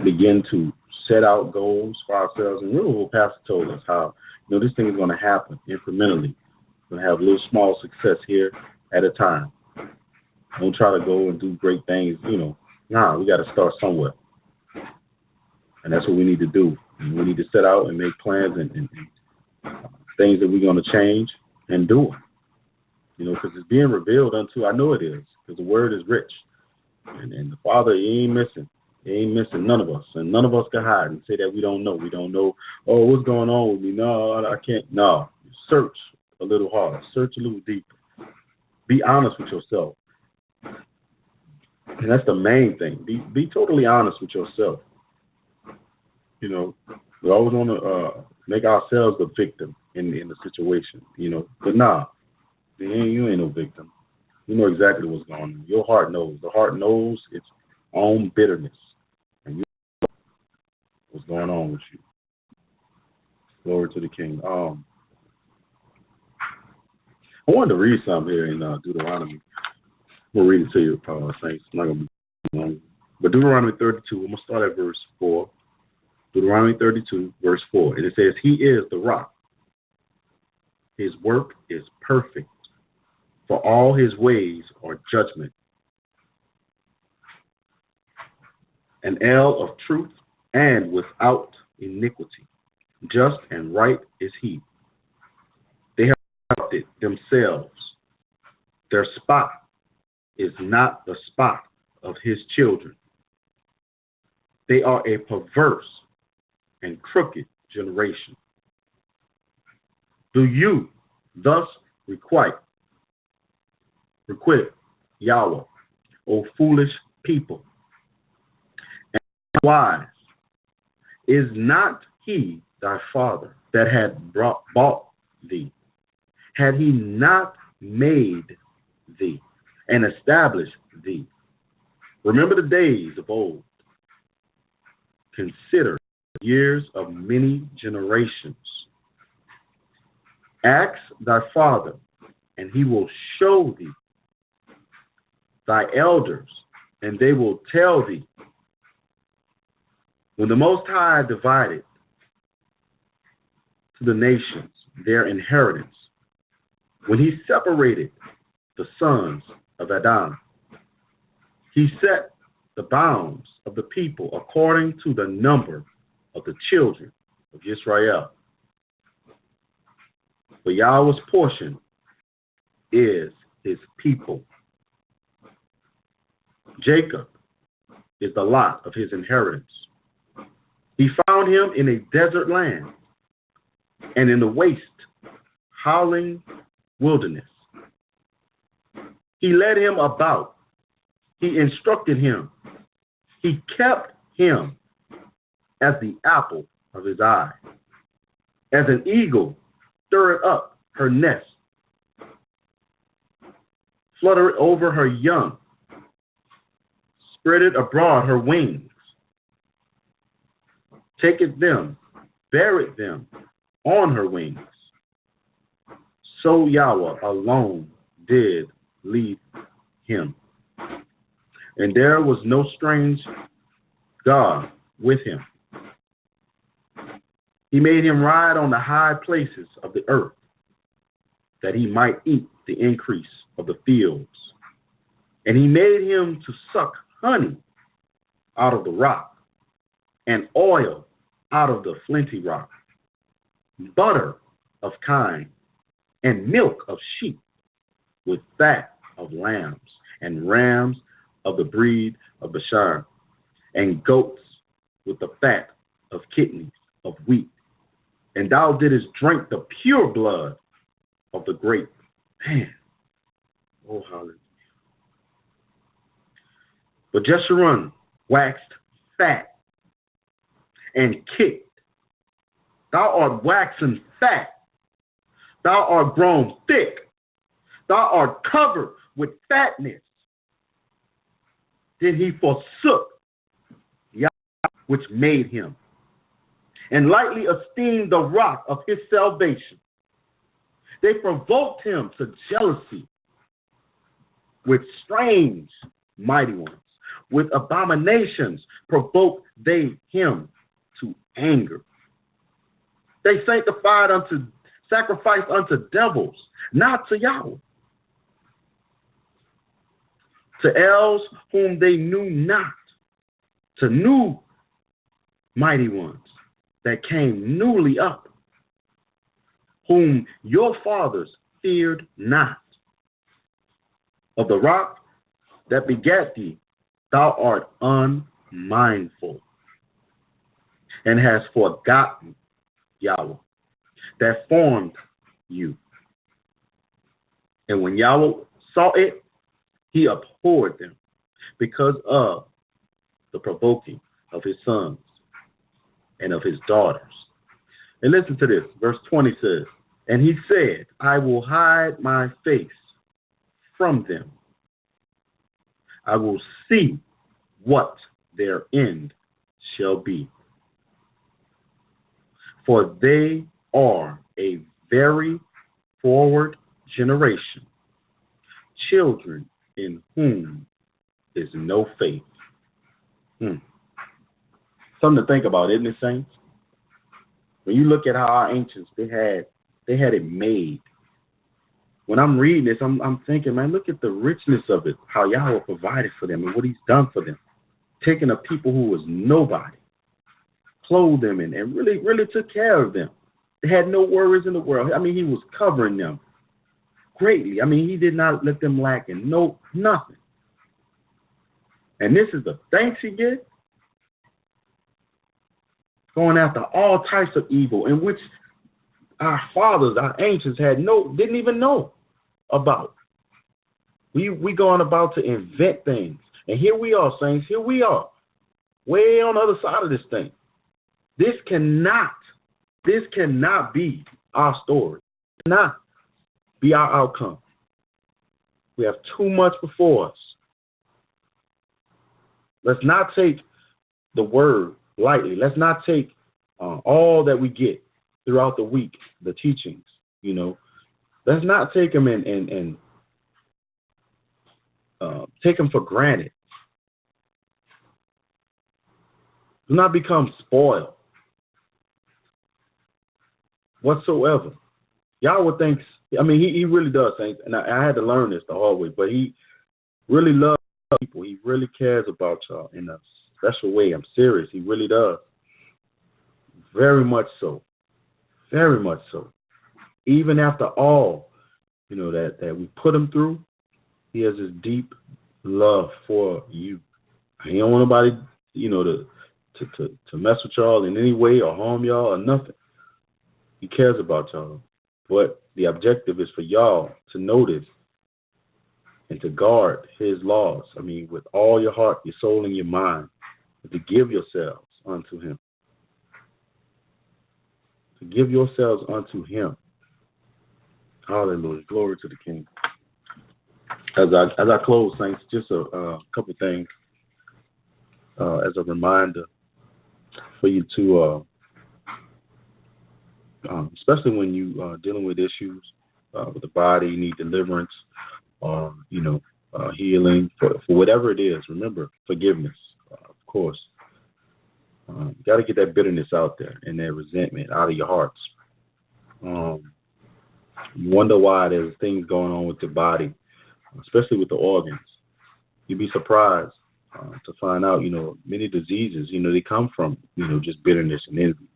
begin to set out goals for ourselves. And really what Pastor told us, how, this thing is going to happen incrementally. We're going to have a little small success here at a time. Don't try to go and do great things, we got to start somewhere. And that's what we need to do. And we need to set out and make plans and things that we're going to change and do them. Because it's being revealed unto, I know it is, because the word is rich. And the Father, He ain't missing none of us. And none of us can hide and say that we don't know. We don't know, what's going on with me? No, I can't. No. Search a little harder. Search a little deeper. Be honest with yourself. And that's the main thing. Be totally honest with yourself. We always want to make ourselves the victim in the situation, But nah, you ain't no victim. You know exactly what's going on. Your heart knows. The heart knows its own bitterness. And you know what's going on with you. Glory to the King. I wanted to read something here in Deuteronomy. I'm going to read it to you, saints. It's not going to be long. But Deuteronomy 32, I'm going to start at verse 4. Deuteronomy 32, verse 4. And it says, He is the rock. His work is perfect. For all his ways are judgment. An El of truth and without iniquity. Just and right is he. They have corrupted themselves. Their spot is not the spot of his children. They are a perverse and crooked generation. Do you thus requite Yahweh, O foolish people, and wise? Is not he thy father that had bought thee? Had he not made thee and established thee? Remember the days of old, consider years of many generations. Ask thy father, and he will show thee thy elders, and they will tell thee. When the Most High divided to the nations their inheritance, when he separated the sons of Adam, he set the bounds of the people according to the number of the children of Israel. For Yahweh's portion is his people. Jacob is the lot of his inheritance. He found him in a desert land and in the waste, howling wilderness. He led him about. He instructed him. He kept him as the apple of his eye. As an eagle stirred up her nest, fluttered over her young, spreaded abroad her wings, taketh them, buried them on her wings. So Yahweh alone did lead him, and there was no strange God with him. He made him ride on the high places of the earth, that he might eat the increase of the fields. And he made him to suck honey out of the rock, and oil out of the flinty rock, butter of kine, and milk of sheep, with fat of lambs, and rams of the breed of Bashan, and goats with the fat of kidneys of wheat. And thou didst drink the pure blood of the grape. Man, oh hallelujah. But Jeshurun waxed fat and kicked. Thou art waxen fat. Thou art grown thick. Thou art covered with fatness. Then he forsook Yahweh, which made him, and lightly esteemed the rock of his salvation. They provoked him to jealousy with strange mighty ones. With abominations provoked they him to anger. They sacrificed unto devils, not to Yahweh. To Els whom they knew not, to new mighty ones that came newly up, whom your fathers feared not. Of the rock that begat thee, thou art unmindful, and hast forgotten Yahweh that formed you. And when Yahweh saw it, he abhorred them because of the provoking of his sons and of his daughters. And listen to this, verse 20 says, and he said, I will hide my face from them. I will see what their end shall be. For they are a very forward generation, children in whom is no faith. Something to think about, isn't it, saints? When you look at how our ancients, they had it made. When I'm reading this, I'm thinking, man, look at the richness of it, how Yahweh provided for them and what he's done for them. Taking a people who was nobody, clothed them and really, really took care of them. They had no worries in the world. I mean, he was covering them greatly. I mean, he did not let them lack in nothing. And this is the thanks he gets? Going after all types of evil in which our fathers, our ancients didn't even know about. We going about to invent things. And here we are, saints, here we are, way on the other side of this thing. This cannot be our story. It cannot be our outcome. We have too much before us. Let's not take the word lightly. Let's not take all that we get throughout the week, the teachings, Let's not take them and take them for granted. Do not become spoiled whatsoever. Yahweh thinks, he really does things, and I had to learn this the hard way, but he really loves people. He really cares about y'all in a special way. I'm serious. He really does. Very much so. Very much so. Even after all, that we put him through, he has this deep love for you. He don't want nobody, to mess with y'all in any way or harm y'all or nothing. He cares about y'all. But the objective is for y'all to notice and to guard his laws. With all your heart, your soul, and your mind, to give yourselves unto him. To give yourselves unto him. Hallelujah. Glory to the King. As I close, saints, just a couple things as a reminder for you to, especially when you are dealing with issues with the body, you need deliverance, or healing for whatever it is. Remember, forgiveness, of course. You got to get that bitterness out there and that resentment out of your hearts. You wonder why there's things going on with the body, especially with the organs. You'd be surprised to find out, many diseases, they come from, just bitterness and envy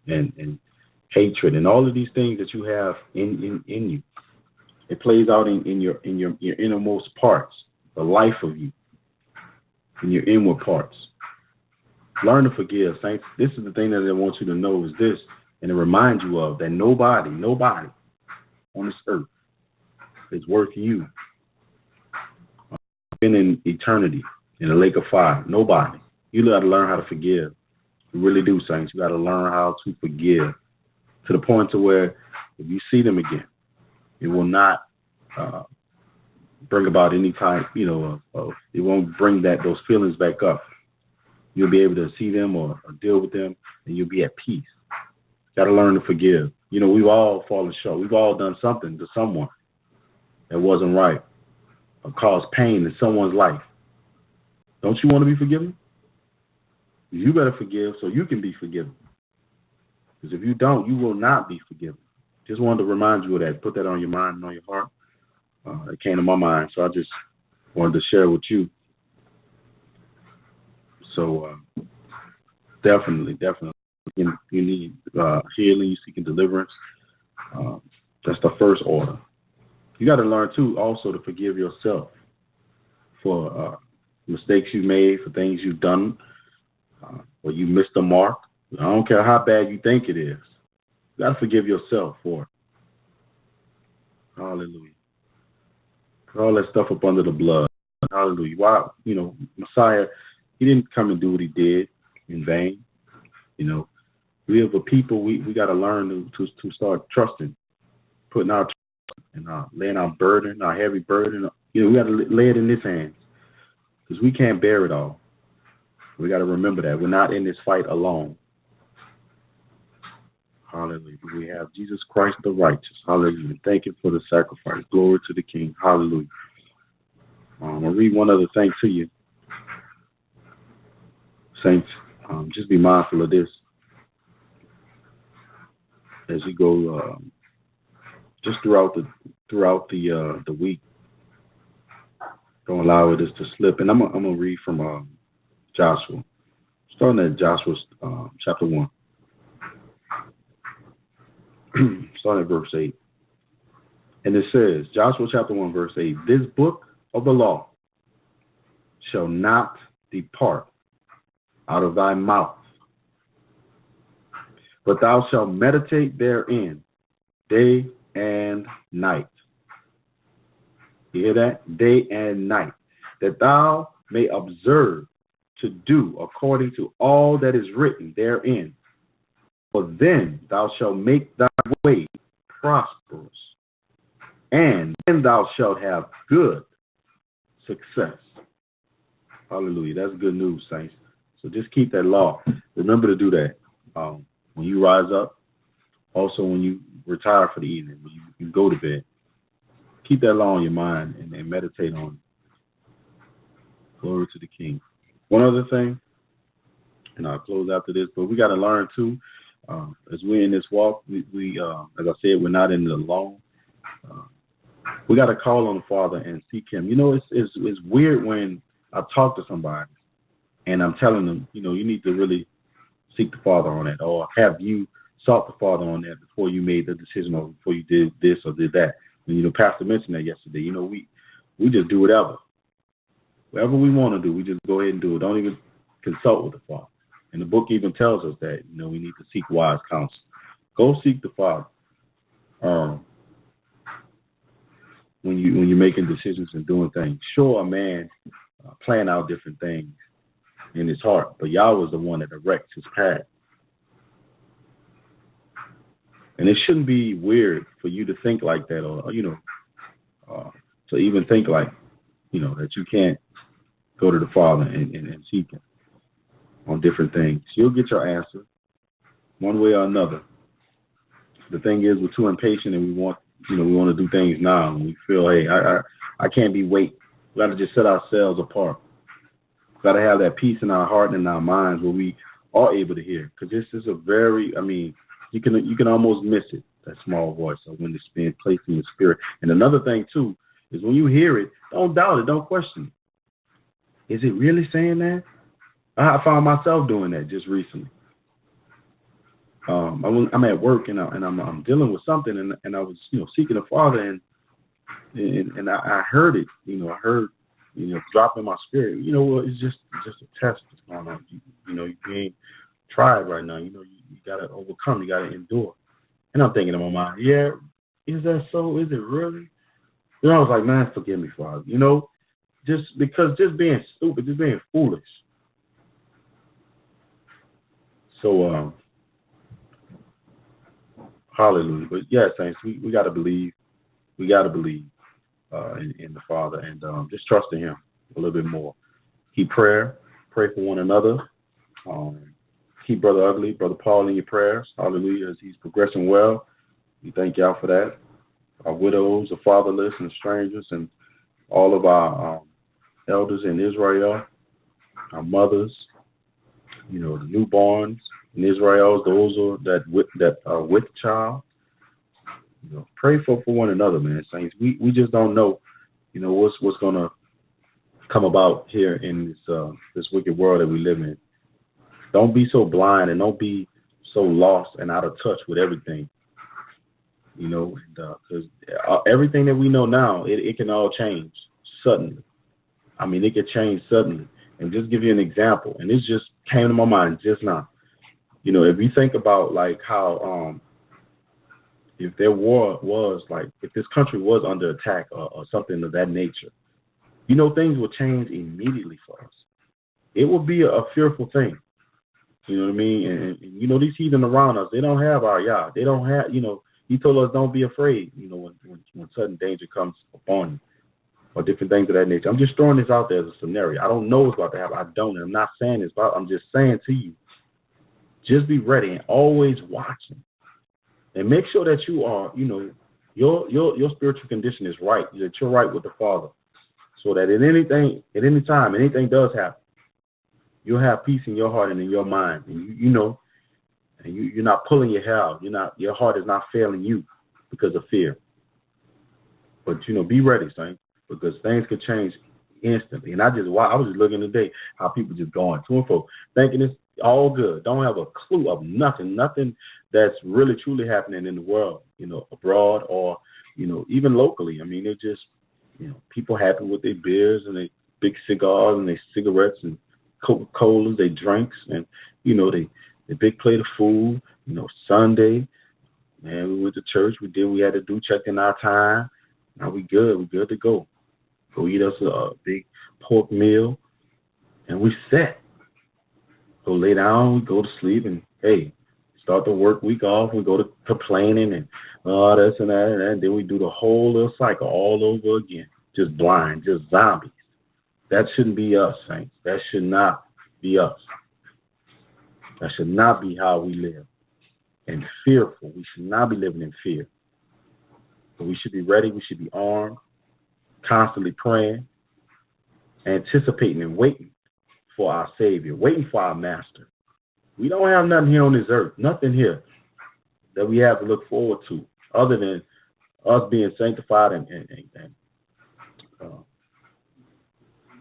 and hatred and all of these things that you have in you. It plays out in your innermost parts, the life of you, in your inward parts. Learn to forgive, saints. This is the thing that I want you to know is this, and to remind you of that nobody on this earth is worth you. Been in eternity in a lake of fire. Nobody. You got to learn how to forgive. You really do, saints. You got to learn how to forgive to the point to where if you see them again, it will not bring about any type, of it won't bring those feelings back up. You'll be able to see them or deal with them, and you'll be at peace. Got to learn to forgive. We've all fallen short. We've all done something to someone that wasn't right or caused pain in someone's life. Don't you want to be forgiven? You better forgive so you can be forgiven. Because if you don't, you will not be forgiven. Just wanted to remind you of that. Put that on your mind and on your heart. It came to my mind, so I just wanted to share with you. So definitely. You need healing, you seeking deliverance. That's the first order. You got to learn, too, also to forgive yourself for mistakes you made, for things you've done, or you missed the mark. I don't care how bad you think it is. You got to forgive yourself for it. Hallelujah. Put all that stuff up under the blood. Hallelujah. Why? Messiah, he didn't come and do what he did in vain. We have a people, we got to learn to start trusting, putting our trust and laying our burden, our heavy burden. We got to lay it in his hands because we can't bear it all. We got to remember that. We're not in this fight alone. Hallelujah. We have Jesus Christ the righteous. Hallelujah. Thank you for the sacrifice. Glory to the King. Hallelujah. I'll read one other thing to you. Saints, just be mindful of this as you go just throughout the week. Don't allow it to slip. And I'm gonna read from Joshua, starting at Joshua chapter 1, starting at verse 8. And it says, Joshua chapter 1, verse 8, this book of the law shall not depart out of thy mouth, but thou shalt meditate therein day and night. You hear that? Day and night, that thou may observe to do according to all that is written therein. For then thou shalt make thy way prosperous, and then thou shalt have good success. Hallelujah. That's good news, saints. So just keep that law. Remember to do that when you rise up. Also, when you retire for the evening, when you go to bed, keep that law on your mind and meditate on it. Glory to the King. One other thing, and I'll close after this, but we got to learn too, as we're in this walk, we as I said, we're not in it alone. We got to call on the Father and seek Him. You know, it's weird when I talk to somebody and I'm telling them, you know, you need to really seek the Father on that, or have you sought the Father on that before you made the decision, or before you did this or did that. And, you know, Pastor mentioned that yesterday. You know, we just do whatever we want to do. We just go ahead and do it. Don't even consult with the Father. And the book even tells us that, you know, we need to seek wise counsel. Go seek the Father when you're making decisions and doing things. Sure, a man plan out different things in his heart, but Yahweh is the one that directs his path. And it shouldn't be weird for you to think like that, or, you know, to even think like, you know, that you can't go to the Father and seek Him on different things. You'll get your answer one way or another. The thing is, we're too impatient, and we want to do things now, and we feel, hey, I can't be wait. We got to just set ourselves apart. We got to have that peace in our heart and in our minds where we are able to hear, because this is a very, I mean, you can almost miss it, that small voice, or when it's being placed in your spirit. And another thing too is when you hear it, don't doubt it, don't question it. Is it really saying that? I found myself doing that just recently. I'm at work and I'm dealing with something, and I was, you know, seeking the Father, and I heard it. You know, I heard, you know, drop in my spirit. You know, well, it's just a test that's going on. You know, you ain't tried right now. You know, you got to overcome. You got to endure. And I'm thinking in my mind, yeah, is that so? Is it really? Then I was like, man, forgive me, Father. You know, just being stupid, just being foolish. So, hallelujah. But yeah, saints, we got to believe. We got to believe in the Father, and just trust in Him a little bit more. Keep prayer. Pray for one another. Keep Brother Ugly, Brother Paul in your prayers. Hallelujah, as he's progressing well. We thank y'all for that. Our widows, the fatherless, and strangers, and all of our elders in Israel, our mothers, you know, the newborns in Israel, those that are with child. You know, pray for one another, man, saints. We just don't know, you know, what's going to come about here in this wicked world that we live in. Don't be so blind, and don't be so lost and out of touch with everything. You know, because everything that we know now, it can all change suddenly. I mean, it could change suddenly. And just give you an example, and this just came to my mind just now. You know, if you think about like how if there was like, if this country was under attack or something of that nature, you know, things will change immediately for us. It will be a fearful thing. You know what I mean? And you know, these heathen around us, they don't have our Yah. They don't have, you know, He told us don't be afraid, you know, when sudden danger comes upon you, or different things of that nature. I'm just throwing this out there as a scenario. I don't know what's about to happen. I don't. And I'm not saying this, but I'm just saying to you, just be ready and always watching. And make sure that you are, you know, your spiritual condition is right, that you're right with the Father, so that at any time, anything does happen, you'll have peace in your heart and in your mind, and you know, and you're not pulling your hair out. Your heart is not failing you because of fear. But you know, be ready, saints, because things could change instantly. And I was just looking today how people just going to and fro, thinking it's all good, don't have a clue of nothing that's really truly happening in the world, you know, abroad or, you know, even locally. I mean, it just, you know, people happy with their beers and their big cigars and their cigarettes and Coca-Colas, their drinks, and, you know, they big plate of food. You know, Sunday, man, we went to church. We did what we had to do, checked in our time. Now we good. We good to go. Go eat us a big pork meal, and we set. Go lay down, we go to sleep, and, hey, start the work week off. We go to complaining and this and that, and then we do the whole little cycle all over again. Just blind, just zombies. That shouldn't be us, saints. That should not be us. That should not be how we live. And fearful. We should not be living in fear. But we should be ready. We should be armed, constantly praying, anticipating and waiting for our Savior, waiting for our Master. We don't have nothing here on this earth, nothing here that we have to look forward to other than us being sanctified and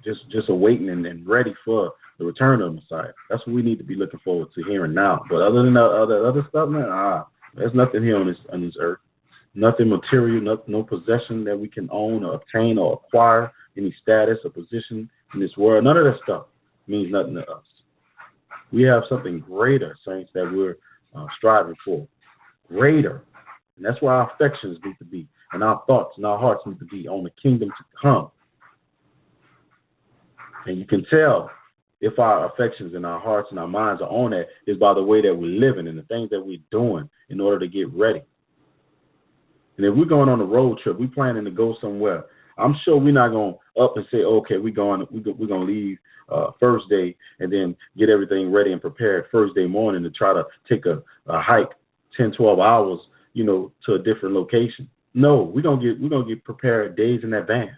just awaiting and ready for the return of the Messiah. That's what we need to be looking forward to here and now. But other than other stuff, man, there's nothing here on this earth. Nothing material, no possession that we can own or obtain or acquire, any status or position in this world. None of that stuff means nothing to us. We have something greater, saints, that we're striving for. Greater. And that's where our affections need to be, and our thoughts and our hearts need to be on the kingdom to come. And you can tell if our affections and our hearts and our minds are on that is by the way that we're living and the things that we're doing in order to get ready. And if we're going on a road trip, we're planning to go somewhere, I'm sure we're not going up and say, okay, we're going to leave first day and then get everything ready and prepared first day morning to try to take a hike 10, 12 hours, to a different location. No, we're gonna get prepared days in advance,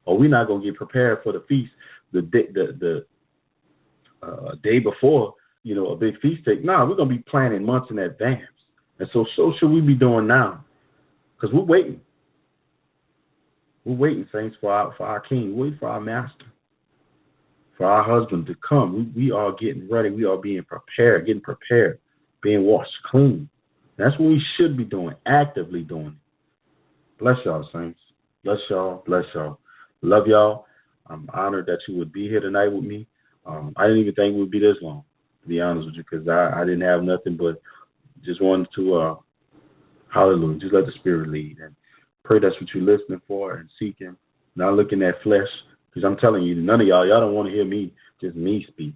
or we're not gonna get prepared for the feast the day before, a big feast take. No, we're gonna be planning months in advance, and so should we be doing now, because we're waiting. We're waiting, saints, for our King. We're waiting for our Master, for our husband to come. We are getting ready. We are being prepared, being washed clean. That's what we should be doing, actively doing it. Bless y'all, saints. Bless y'all. Love y'all. I'm honored that you would be here tonight with me. I didn't even think we would be this long, to be honest with you, because I didn't have nothing but just wanted to, hallelujah, just let the Spirit lead. And pray that's what you're listening for and seeking, not looking at flesh, because I'm telling you, none of y'all don't want to hear me, just me speak.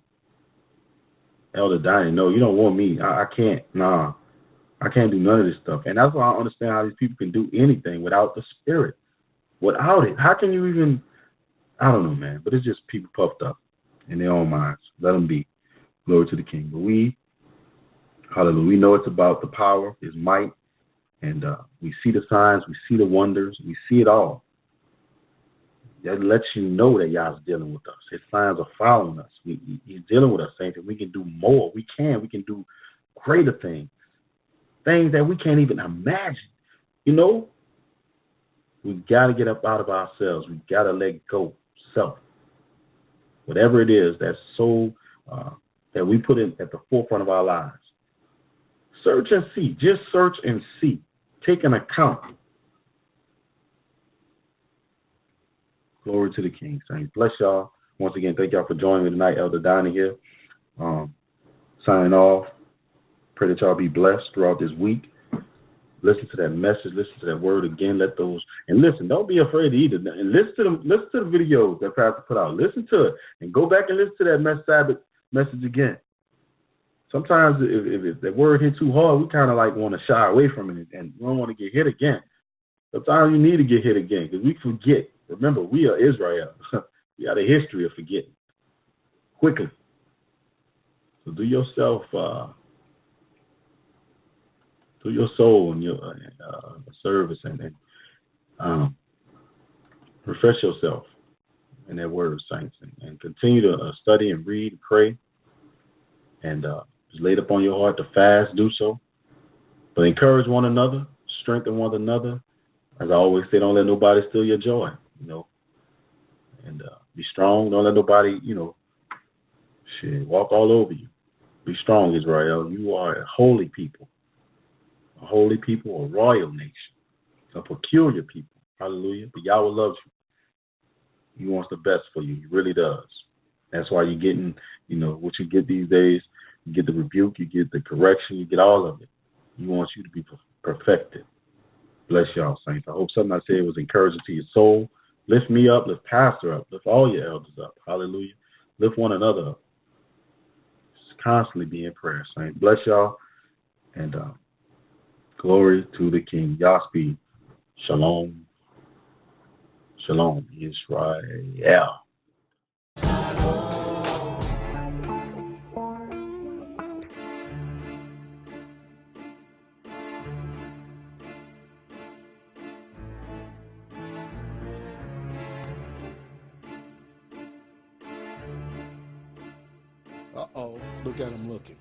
Elder Donny, no, you don't want me. I can't. Nah. I can't do none of this stuff. And that's why I don't understand how these people can do anything without the Spirit. Without it. How can you even, I don't know, man. But it's just people puffed up in their own minds. Let them be. Glory to the King. But we, hallelujah, we know it's about the power, His might. And we see the signs. We see the wonders. We see it all. That lets you know that Yah's dealing with us. His signs are following us. He's dealing with us, saints, and we can do more. We can do greater things. Things that we can't even imagine. We got to get up out of ourselves. We got to let go self. Whatever it is that's so that we put in at the forefront of our lives. Search and see. Just search and see. Take an account. Glory to the King, saints. Bless y'all. Once again, thank y'all for joining me tonight. Elder Donny here. Signing off. Pray that y'all be blessed throughout this week. Listen to that message. Listen to that word again. And listen. Don't be afraid either. And listen to the videos that Pastor put out. Listen to it and go back and listen to that Sabbath message again. Sometimes if that word hit too hard, we kind of like want to shy away from it and we don't want to get hit again. Sometimes you need to get hit again because we forget. Remember, we are Israel. We got a history of forgetting quickly. So do yourself. To your soul and your service and refresh yourself in that word, saints, and continue to study and read and pray and just lay it upon your heart to fast, do so. But encourage one another, strengthen one another. As I always say, don't let nobody steal your joy, and be strong. Don't let nobody, walk all over you. Be strong, Israel. You are a holy people. A holy people, a royal nation, a peculiar people. Hallelujah. But Yahweh loves you. He wants the best for you. He really does. That's why you're getting, what you get these days. You get the rebuke, you get the correction, you get all of it. He wants you to be perfected. Bless y'all, saints. I hope something I said was encouraging to your soul. Lift me up, lift Pastor up, lift all your elders up. Hallelujah. Lift one another up. Just constantly be in prayer, saints. Bless y'all. And glory to the King. Yahspeed. Shalom. Shalom, Israel. Uh-oh, look at him looking.